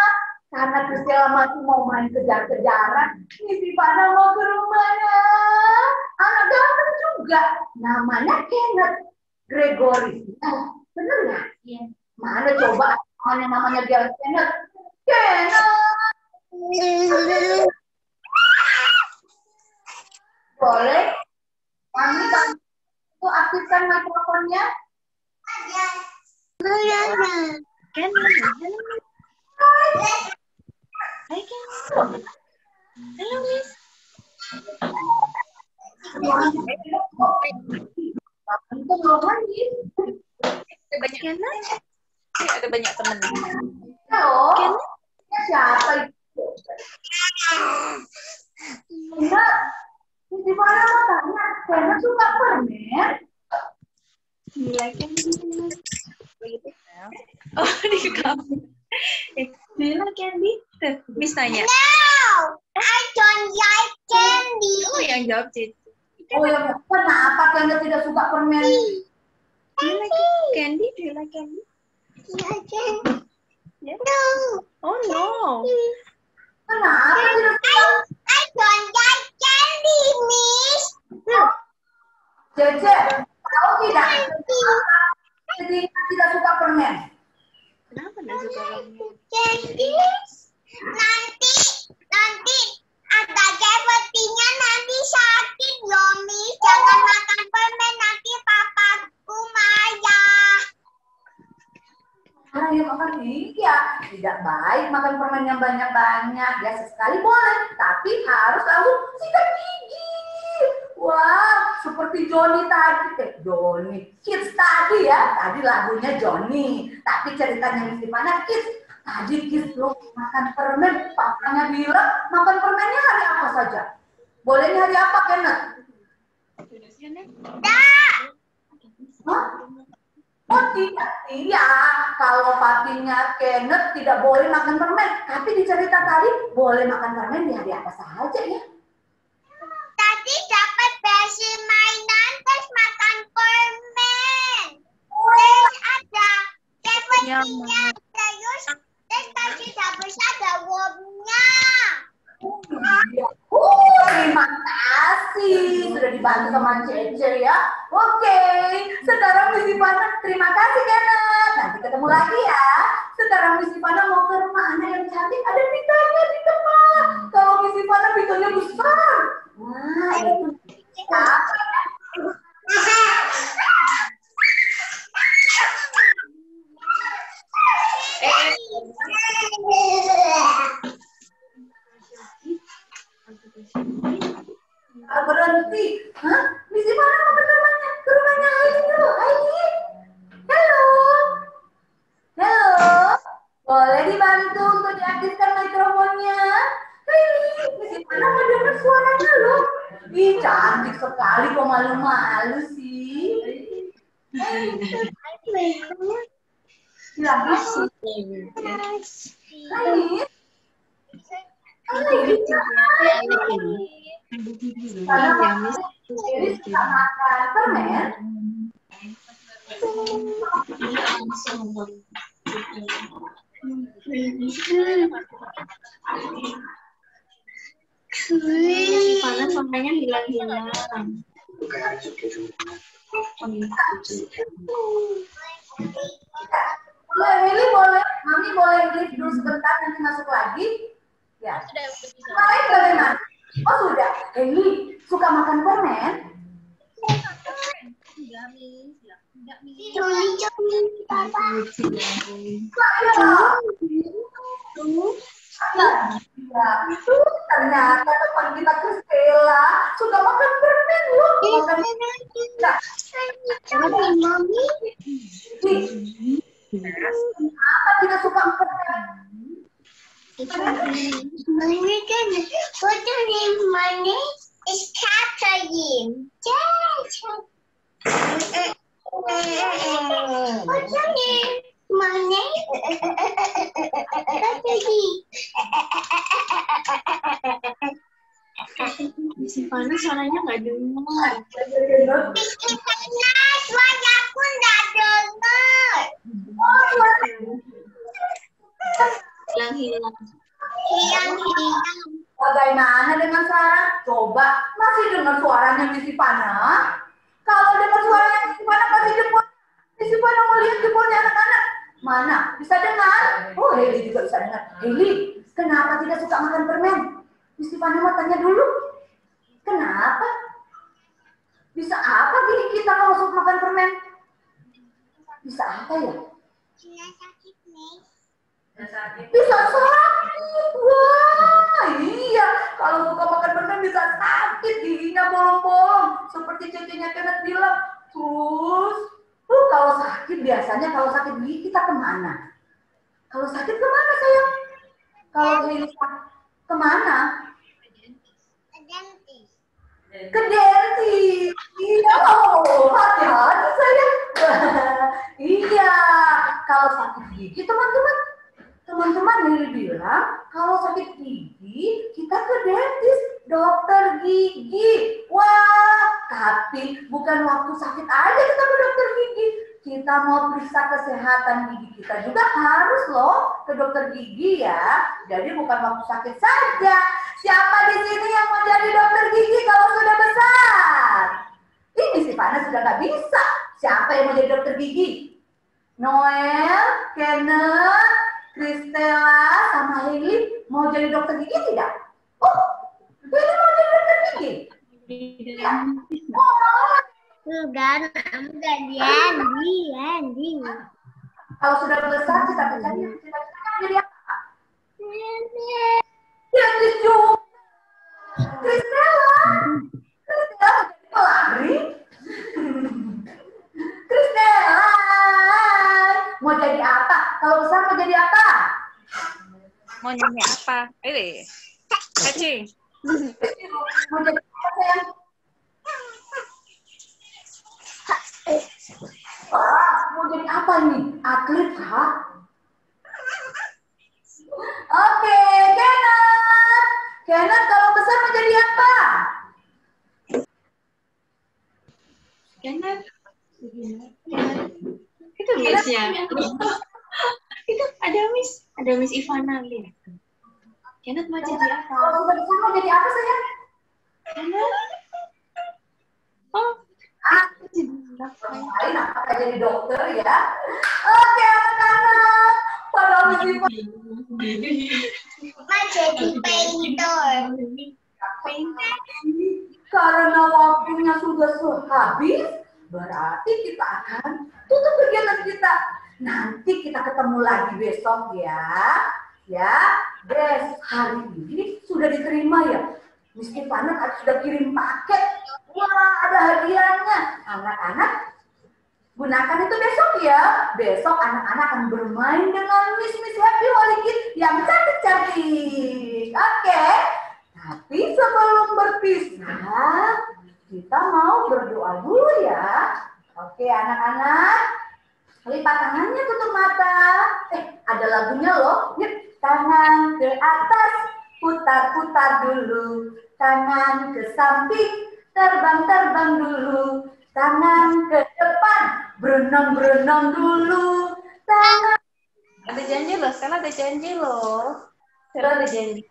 Karena Priscilla masih mau main kejar-kejaran, di mana mau ke rumahnya. Anak ganteng juga, namanya Kenneth Gregory. Bener nggak? Iya. Mana coba namanya dia Kenneth? Kenneth. Boleh? Kami itu aktifkan mikrofonnya. Halo, Miss. Itu belum lagi. Ada banyak teman. Halo. Siapa itu? Enggak. Di mana mau tanya? Karena suka permen. Gila kan? Oh, di kamu. Gila Candy. Miss tanya. No, I don't like candy. Oh, yang jawab Cici. Oh ya, kenapa Kenneth tidak suka permen? Do you like candy? Do you like candy? Yeah. No. Oh no. Kenapa tidak suka? I don't like candy, Miss. Cece, tahu tidak? Jadi tidak suka permen. Kenapa nggak suka kamu? Candy. Nanti ada sepertinya nanti sakit loh, Miss. Jangan makan permen, nanti papaku marah. Karena yang makan iya, tidak baik makan permen yang banyak-banyak. Ya sesekali boleh, tapi harus langsung sikat gigi. Wah, seperti Johnny tadi. Johnny Kids tadi ya. Tadi lagunya Johnny. Tapi ceritanya Miss Ivana Kids. Tadi Kids belum makan permen. Papanya bilang makan permennya hari apa saja. Bolehnya hari apa, Kenneth? Hah? Oh tidak, iya. Kalau papinya Kenneth tidak boleh makan permen. Tapi di cerita tadi boleh makan permen di hari apa saja ya. Tadi dapat besi mainan terus makan permen. Terus ada sepertinya terus tadi habis ada wormnya. Terima kasih sudah dibantu sama Cece ya. Oke, sekarang Miss Ivana terima kasih Kenneth. Nanti ketemu lagi ya. Sekarang Miss Ivana mau ke rumah anak yang cantik. Ada pitanya di depan. Kalau Miss Ivana pitanya besar. Nah, itu apa? Berhenti. Hah? Miss Ivana mau ke rumahnya? Ke rumahnya Aini dulu. Aini. Halo. Halo. Boleh dibantu untuk diaktifkan mikrofonnya? Aini, Miss Ivana mau dengar suaranya loh. Ih, cantik sekali kok malu-malu sih. Silahkan. Aini. Jadi suka makan permen. Panas samanya hilang-hilang. Boleh, boleh. Mami boleh leave dulu sebentar, nanti masuk lagi. Ya. Kemarin bagaimana? Oh sudah. Eli, suka makan permen? makan. My name is Catherine. What's your name? My name Si Fana suaranya nggak dengar. suara aku nggak dengar. Hilang. Hilang. Bagaimana dengan Sarah? Coba, masih dengar suaranya Miss Ivana? Kalau dengar suaranya Miss Ivana pasti jempol. Miss Ivana mau lihat jempolnya anak-anak. Mana? Bisa dengar? Oh, Heli juga bisa dengar. Heli, kenapa tidak suka makan permen? Miss Ivana mau tanya dulu. Kenapa? Bisa apa gigi kita kalau suka makan permen? Bisa apa ya? Sakit nih. Bisa sakit. Wah, iya. Kalau suka makan permen bisa sakit, giginya bolong-bolong. Seperti cecenya Kenneth bilang. Terus, kalau sakit biasanya kalau sakit gigi kita kemana? Kalau sakit kemana sayang? Kalau gigi kemana? Ke dentist. Iya, hati-hati sayang. Iya, kalau sakit gigi teman-teman Lili bilang kalau sakit gigi kita ke dentist, dokter gigi. Wah, tapi bukan waktu sakit aja kita ke dokter gigi. Kita mau periksa kesehatan gigi kita juga harus loh ke dokter gigi ya. Jadi bukan waktu sakit saja. Siapa di sini yang mau jadi dokter gigi kalau sudah besar? Ini si Fana sudah nggak bisa. Siapa yang mau jadi dokter gigi? Noel, Kenneth, Kristela, sama Heli mau jadi dokter gigi tidak? Oh, Heli mau jadi dokter gigi? Ya. Enggak Andi. Kalau sudah besar cita-cita jadi apa? Dentist juga. Kristela mau jadi pelari? Kristela mau jadi apa? Kalau besar mau jadi apa? Mau nyanyi apa? Ini, Kaci. Mau jadi apa sayang? Mau jadi apa nih? Atlet kah? Oke, Kenneth kalau besar mau jadi apa? Kenneth. Itu Miss-nya. Itu ada Miss Ivana lihat. Kenneth mau jadi apa? Kalau sudah besar mau jadi apa sayang? Kenneth. Oh, Lain apa jadi dokter ya? Oke anak-anak, pada Miss Ivana. Mau jadi painter. Karena waktunya sudah habis, berarti kita akan tutup kegiatan kita. Nanti kita ketemu lagi besok ya. Ya, hari ini sudah diterima ya. Miss Ivana sudah kirim paket. Wah, ada hadiahnya. Anak-anak, gunakan itu besok ya. Besok anak-anak akan bermain dengan Miss Happy Holy Kids yang cantik-cantik. Oke. Tapi sebelum berpisah, kita mau berdoa dulu ya. Oke, anak-anak. Lipat tangannya, tutup mata. Ada lagunya loh. Yuk, tangan ke atas, putar-putar dulu. Tangan ke samping, terbang-terbang dulu. Tangan ke depan, berenang-berenang dulu. Tangan. Ada janji loh, Stella ada janji loh. Stella ada janji.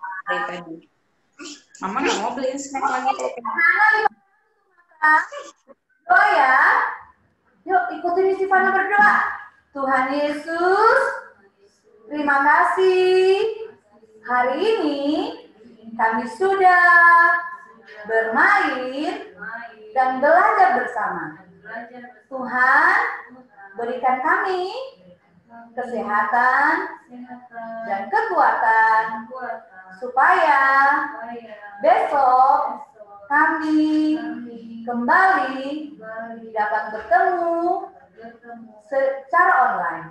Mama nggak mau beliin snack lagi. Doa ya. Yuk ikutin Miss Ivana berdoa. Tuhan Yesus, terima kasih. Hari ini kami sudah bermain dan belajar bersama. Tuhan, berikan kami kesehatan dan kekuatan supaya besok kami kembali dapat bertemu secara online.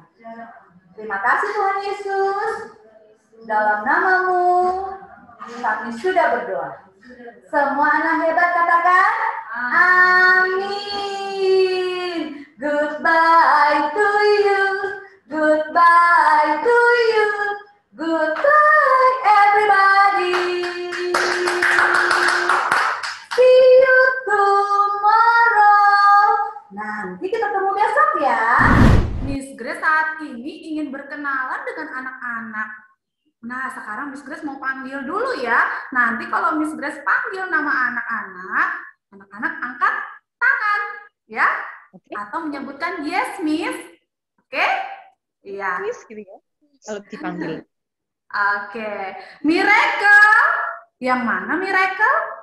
Terima kasih Tuhan Yesus. Dalam namamu, kami sudah berdoa. Semua anak hebat katakan, amin. Goodbye to you, goodbye to you, goodbye everybody. See you tomorrow. Nanti kita ketemu besok ya. Miss Grace saat ini ingin berkenalan dengan anak-anak. Nah, sekarang Miss Grace mau panggil dulu ya. Nanti kalau Miss Grace panggil nama anak-anak, anak-anak angkat tangan, ya. Okay. Atau menyebutkan yes, Miss. Oke? Iya. Miss gitu ya. Kalau dipanggil. Oke. Miracle. Yang mana Miracle?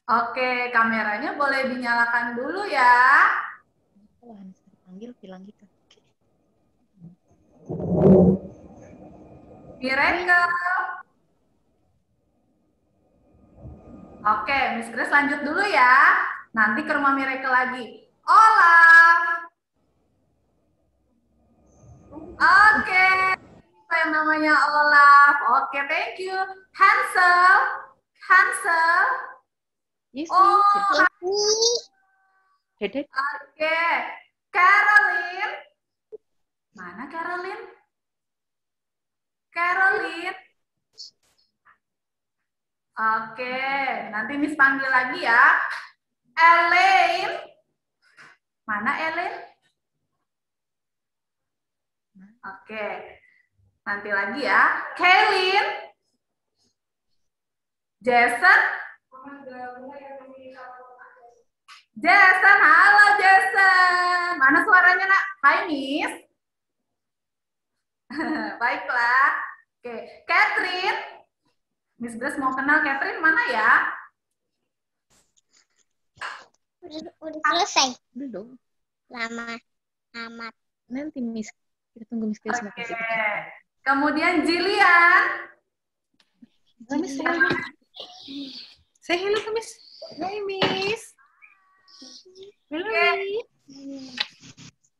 Oke, kameranya boleh dinyalakan dulu ya. Kalau Hansa dipanggil, bilang gitu. Miracle. Oke, Miss Grace lanjut dulu ya. Nanti ke rumah Miracle lagi. Olaf. Oke, yang namanya Olaf. Oke, thank you. Hansel. Hansel. Yes, oh, Dede. Oke. Caroline. Mana Caroline? Caroline. Oke, nanti Miss panggil lagi ya. Elaine. Mana Elaine? Oke. Nanti lagi ya. Kaylin. Jason. Jason, halo Jason. Mana suaranya nak? Hai Miss. Baiklah. Oke, Catherine. Miss Grace mau kenal Catherine mana ya? Udah selesai. Belum. Lama amat. Nanti Miss, kita tunggu Miss Grace. Oke. Kemudian Jillian. Miss, say hello to Miss. Hai Miss. Hello. Oke.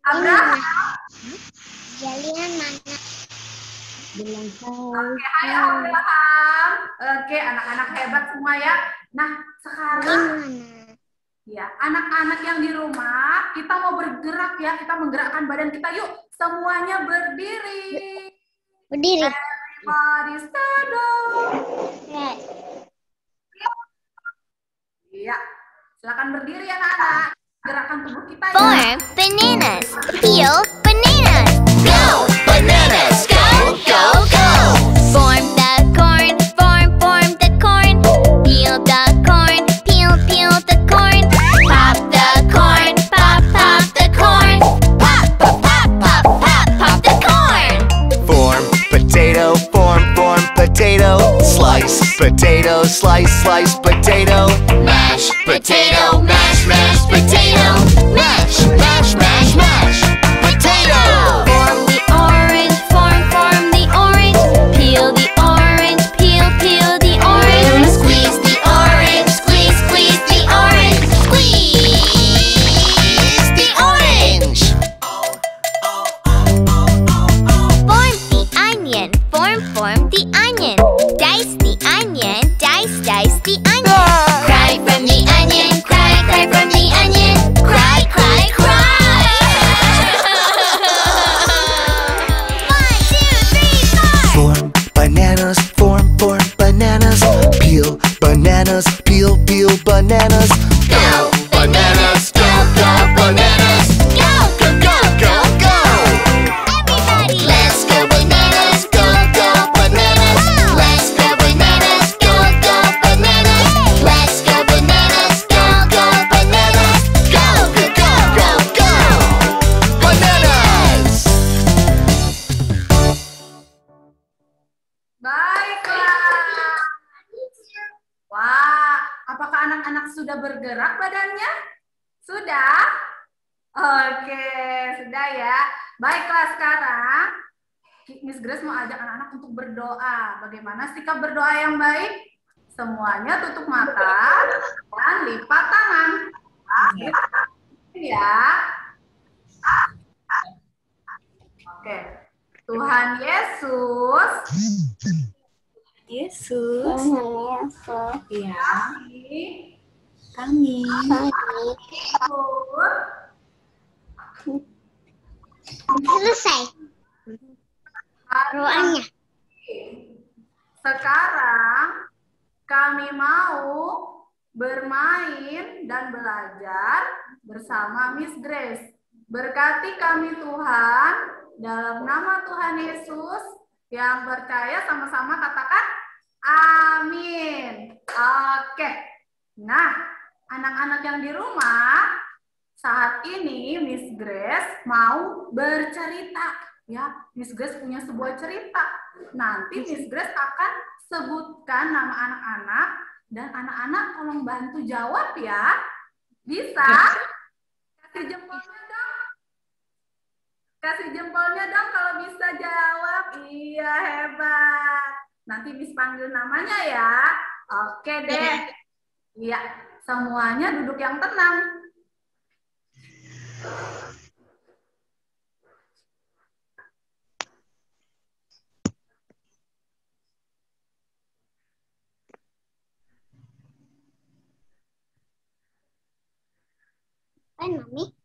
Abraham. Jalian mana? Bilang Oke, hai Abraham. Oke, anak-anak hebat semua ya. Nah, sekarang ya, anak-anak yang di rumah, kita mau bergerak ya, kita menggerakkan badan kita. Yuk, semuanya berdiri. Berdiri. Everybody stand up. Iya, silakan berdiri ya anak-anak. Gerakan tubuh kita ya. Form bananas. Peel bananas. Go, bananas, go, go, go. Form the corn. Form the corn. Peel the corn. Peel the corn. Pop the corn. Pop the corn. Pop the corn. Form potato, form potato. Slice potato, slice potato. Mash potato, mash potato. Mash potato. Form the orange. Form the orange. Peel the orange. Peel the orange. Squeeze the orange, squeeze the orange. Squeeze the orange. Form the onion. Form the onion. Dice the onion. Dice the onion. Cry from the onion. Cry from the onion. Cry. 1, 2, 3, 4. Form bananas, form bananas. Peel bananas, peel bananas. Go, bananas, go, bananas. Go. Everybody. Let's go bananas, go, bananas. Let's go bananas, go, bananas. Let's go bananas, go, bananas. Go, bananas. Baiklah. Wah, apakah anak-anak sudah bergerak badannya? Sudah? Oke, sudah ya. Baiklah sekarang, Miss Grace mau ajak anak-anak untuk berdoa. Bagaimana sikap berdoa yang baik? Semuanya tutup mata dan lipat tangan. Ya. Oke. Tuhan Yesus. Yesus. Ya. Kami. Selesai. Doanya. Sekarang kami mau bermain dan belajar bersama Miss Grace. Berkati kami Tuhan, dalam nama Tuhan Yesus, yang percaya sama-sama katakan amin. Oke. Nah, anak-anak yang di rumah, saat ini Miss Grace mau bercerita. Ya, Miss Grace punya sebuah cerita. Nanti Miss Grace akan sebutkan nama anak-anak dan anak-anak tolong bantu jawab ya. Bisa? Kasih jempolnya dong. Kasih jempolnya dong kalau bisa jawab. Iya, hebat. Nanti Miss panggil namanya ya. Oke deh. Iya, semuanya duduk yang tenang. Mami.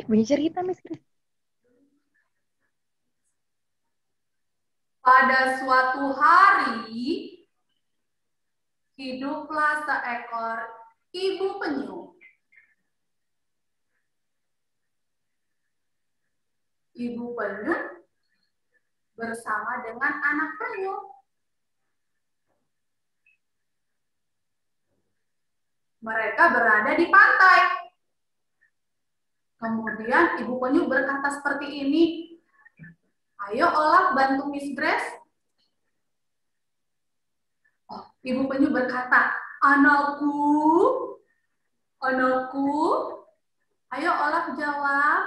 Punya cerita, Miss Grace. Pada suatu hari, hiduplah seekor ibu penyu. Ibu penyu bersama dengan anak penyu. Mereka berada di pantai. Kemudian ibu penyu berkata seperti ini, ayo Olaf bantu Miss Grace. Oh, ibu penyu berkata, anakku, ayo Olaf jawab.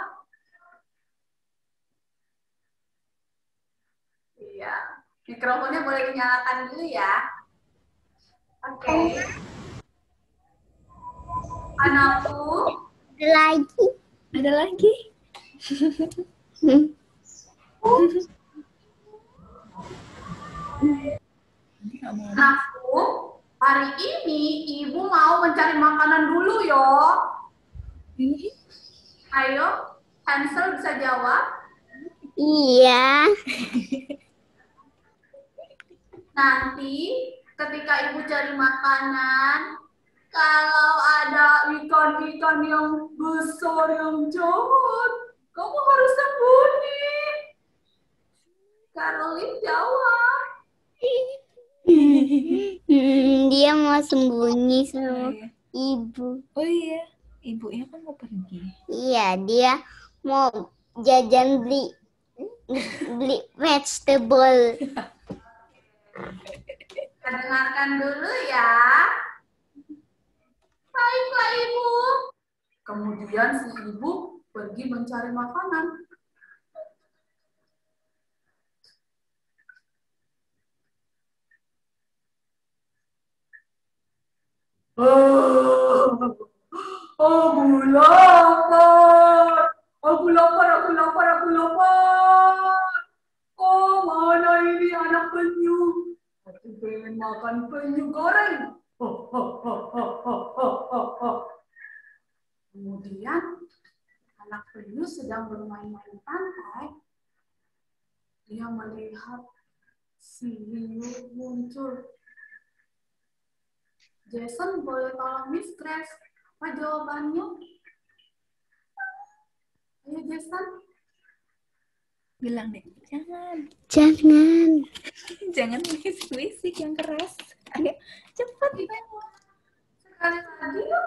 Iya, mikrofonnya boleh dinyalakan dulu ya. Oke. Anakku. Ada lagi. Anakku, hari ini ibu mau mencari makanan dulu yo. Ayo, Hansel bisa jawab? Iya. Nanti ketika ibu cari makanan, kalau ada ikan-ikan yang besar yang jahat, kamu harus sembunyi. Caroline jawab. Dia mau sembunyi sama ibu. Oh iya, ibunya kan mau pergi. Iya, dia mau jajan beli vegetable. Kita dengarkan dulu ya. Baiklah ibu. Kemudian si ibu pergi mencari makanan. Aku lapar. Oh, mana ini anak penyu? Aku pengen makan penyu goreng. Kemudian anak penyu sedang bermain-main di pantai. Dia melihat si hiu muncul. Jason, boleh tolong Miss Grace? Apa jawabannya? Ayo Jason. Bilang deh, jangan. Jangan bisik yang keras. Ayo, cepat. Sekali lagi yuk.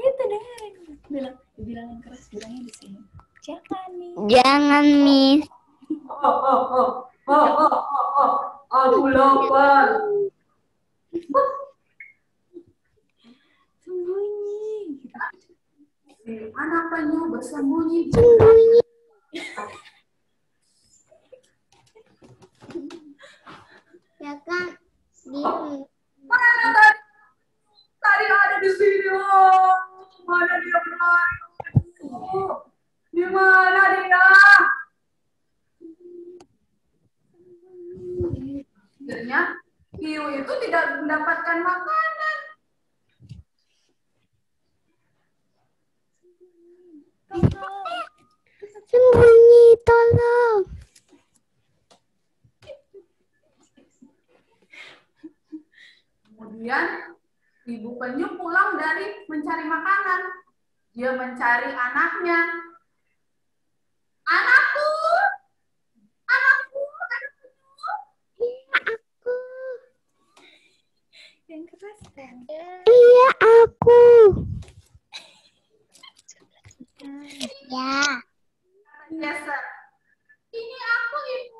Itu deh. Bilang yang keras, bilangnya di sini. Jangan, Miss. Aku lapar. Sembunyi. Si anak penyu bersembunyi. Ya kan? Dia Mana tadi di sini. Oh, mana dia berlari? Di mana dia? Akhirnya hiu itu tidak mendapatkan makanan. Sembunyi, tolong. Kemudian ibu penyu pulang dari mencari makanan. Dia mencari anaknya. Anakku, anakku, anakku. Aku. Yang keras kan? Iya, aku. Ya. Yeser. Ini aku, ibu.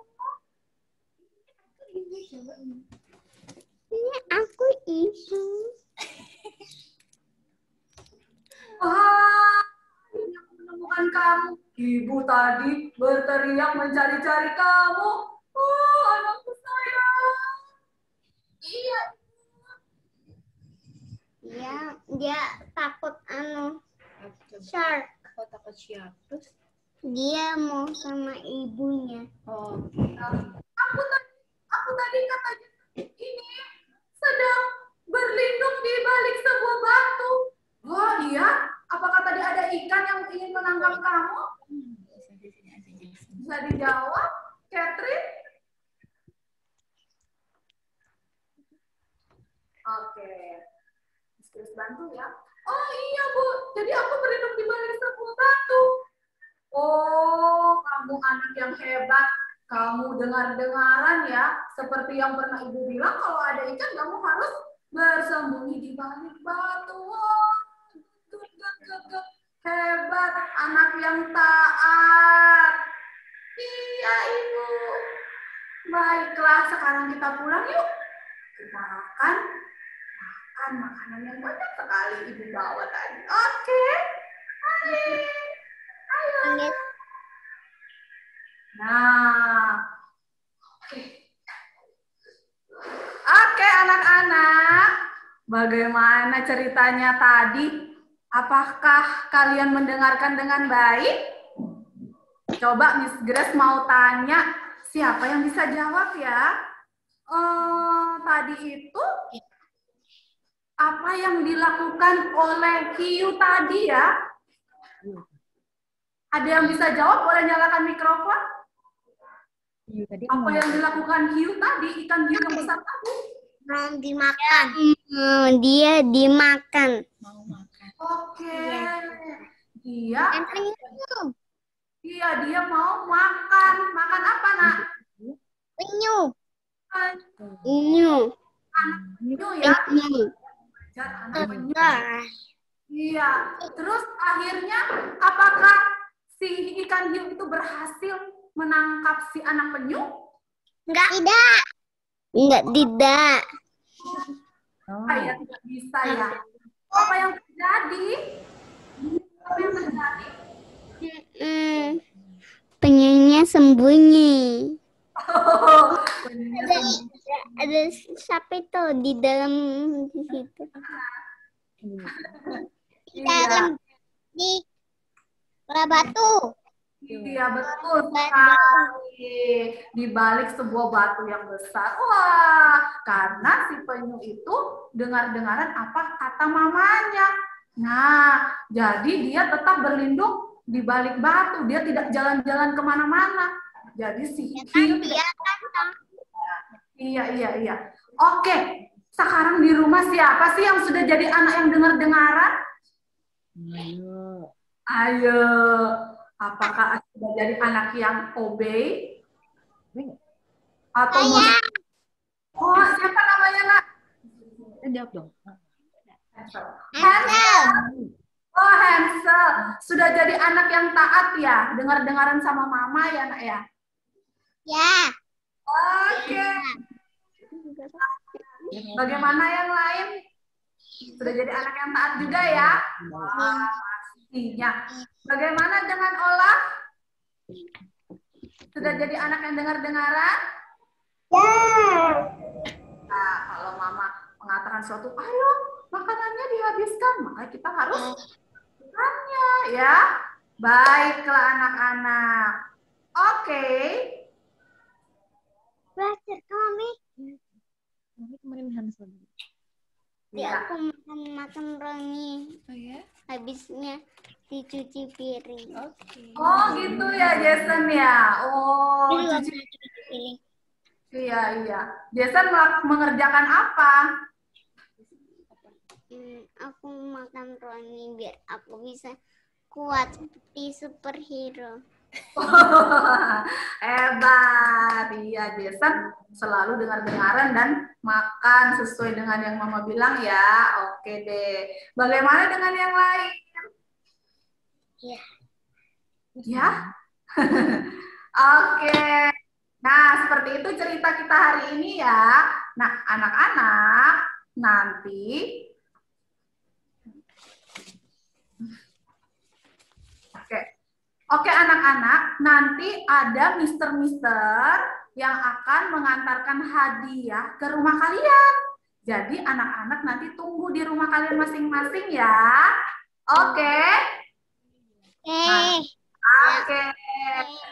Ini aku ibu. Wah, akhirnya aku menemukan kamu. Ibu tadi berteriak mencari-cari kamu. Oh, anakku sayang. Iya. Iya, dia takut shark. Oh, takut shark. Terus? Dia mau sama ibunya. Oh. Aku tadi katanya ini sedang berlindung di balik sebuah batu. Oh iya, apakah tadi ada ikan yang ingin menangkap kamu? Bisa dijawab, Catherine? Oke, terus bantu ya. Oh iya Bu, jadi aku berlindung di balik sebuah batu. Oh, kamu anak yang hebat. Kamu dengar-dengaran ya, seperti yang pernah Ibu bilang, kalau ada ikan kamu harus bersembunyi di balik batu. Wow, hebat, anak yang taat. Iya Ibu. Baiklah, sekarang kita pulang yuk. Kita makan makanan yang banyak sekali Ibu bawa tadi. Oke. Ayo. Nah, oke anak-anak, bagaimana ceritanya tadi? Apakah kalian mendengarkan dengan baik? Coba Miss Grace mau tanya, siapa yang bisa jawab ya? Tadi itu apa yang dilakukan oleh hiu tadi ya? Ada yang bisa jawab? Boleh nyalakan mikrofon? Apa yang dilakukan hiu tadi? Ikan hiu yang besar tadi? Mau dimakan. Dia dimakan. Mau makan. Oke. Dia mau makan. Makan apa, Nak? Penyu. Penyu ya? Anak penyu. Iya. Terus akhirnya apakah si ikan hiu itu berhasil menangkap si anak penyu? Enggak. Tidak. Ya, tidak bisa ya. Apa yang terjadi? Penyunya sembunyi. Ada sapi tuh di dalam di situ. Di dalam di batu. Iya betul sekali. Di balik sebuah batu yang besar. Wah, karena si penyu itu dengar-dengaran apa kata mamanya. Nah, jadi dia tetap berlindung di balik batu. Dia tidak jalan-jalan kemana-mana. Jadi si hiu Iya. Oke, sekarang di rumah siapa sih yang sudah jadi anak yang dengar-dengaran? Ayo. Apakah sudah jadi anak yang obey? Atau oh, siapa namanya, Nak? Jawab dong. Hansel. Oh, Hansel. Sudah jadi anak yang taat ya? Dengar-dengaran sama mama ya, Nak ya? Ya. Oke. Bagaimana yang lain? Sudah jadi anak yang taat juga ya? Pastinya. Bagaimana dengan Ola? Sudah jadi anak yang dengar-dengaran? Ya. Nah, kalau mama mengatakan suatu, ayo makanannya dihabiskan, maka kita harus makannya ya. Baiklah anak-anak. Oke. Belajar kami. Mami kemarin Hansel. Ya, aku makan roni. Oh ya? Habisnya dicuci piring. Oke. Oh gitu ya Jason ya. Oh, cuci. piring. Iya. Jason mengerjakan apa? Aku makan roni biar aku bisa kuat seperti superhero. Hebat. Iya, Jason selalu dengar-dengaran dan makan sesuai dengan yang Mama bilang ya. Oke deh. Bagaimana dengan yang lain? Ya. Ya. Oke. Nah, seperti itu cerita kita hari ini ya. Nah, anak-anak nanti Oke anak-anak, nanti ada mister-mister yang akan mengantarkan hadiah ke rumah kalian. Jadi anak-anak nanti tunggu di rumah kalian masing-masing ya. Oke? Oke.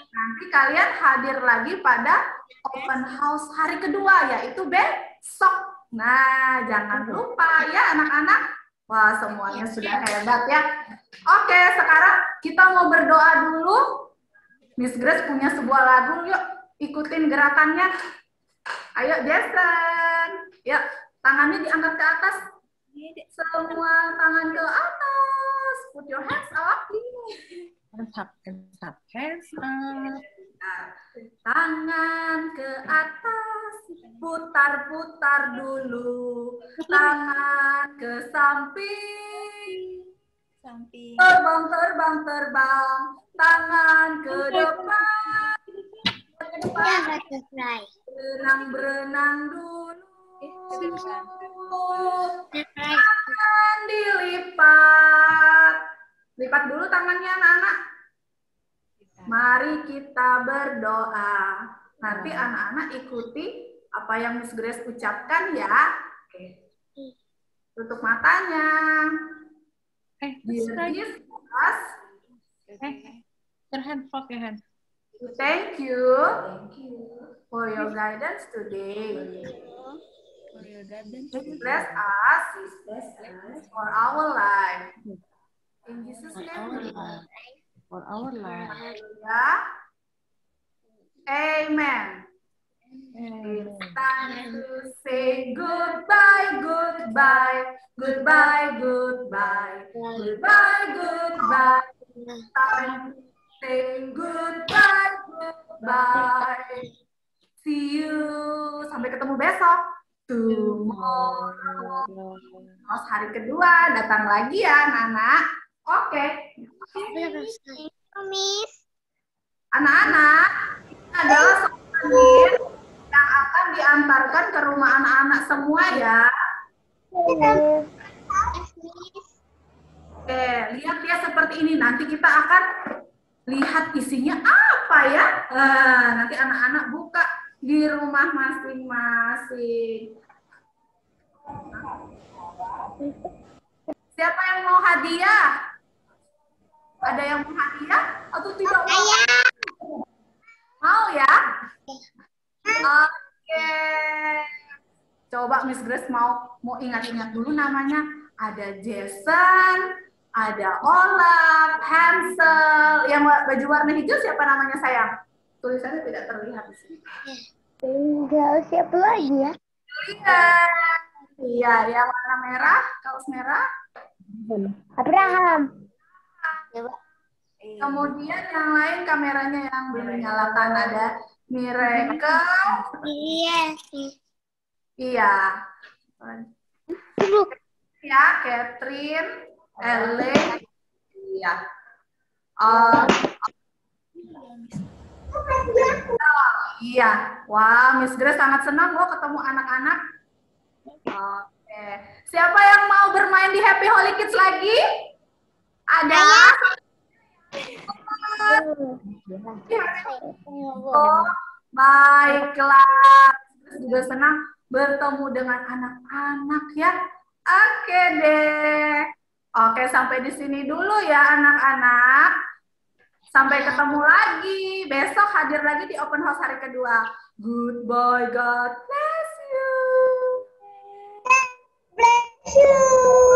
Nanti kalian hadir lagi pada open house hari kedua, yaitu besok. Nah, jangan lupa ya anak-anak. Wah, semuanya sudah hebat ya. Oke, sekarang kita mau berdoa dulu. Miss Grace punya sebuah lagu, yuk ikutin gerakannya. Ayo Jason. Yuk, tangannya diangkat ke atas. Semua tangan ke atas. Put your hands up. Hands up, hands up, hands up. Tangan ke atas, putar-putar dulu. Tangan ke samping. Terbang. Tangan ke depan. Berenang dulu. Tangan dilipat. Lipat dulu tangannya anak-anak. Mari kita berdoa. Nanti anak-anak ikuti apa yang Miss Grace ucapkan ya. Oke. Tutup matanya. Your hand, flop your hand. Thank you for your guidance today. Bless us for our life. In Jesus' name. For our life. Amen. It's time to say goodbye. Time to say goodbye. See you. Sampai ketemu besok. Tomorrow. Hari kedua datang lagi ya anak-anak. Oke. Miss. Anak-anak, ini adalah souvenir yang akan diantarkan ke rumah anak-anak semua ya. Oke, lihat ya seperti ini. Nanti kita akan lihat isinya apa ya. Nanti anak-anak buka di rumah masing-masing. Siapa yang mau hadiah? Ada yang mau hadiah atau tidak mau? Mau ya? Oke. Coba Miss Grace mau ingat-ingat dulu namanya. Ada Jason, ada Olaf, Hansel. Yang baju warna hijau siapa namanya sayang? Tulisannya tidak terlihat di sini. Tinggal siapa lagi ya? Iya, yang warna merah, kaos merah. Abraham. Kemudian yang lain kameranya yang belum dinyalakan ada Miracle. Iya. Ya, Catherine, Ellen. Iya. Iya. Wah, Miss Grace sangat senang loh ketemu anak-anak. Oke. Siapa yang mau bermain di Happy Holy Kids lagi? Ada? Oh, baiklah. Juga senang bertemu dengan anak-anak ya. Oke deh. Oke, sampai di sini dulu ya anak-anak. Sampai ketemu lagi. Besok hadir lagi di open house hari kedua. Goodbye, God bless you. Bless you.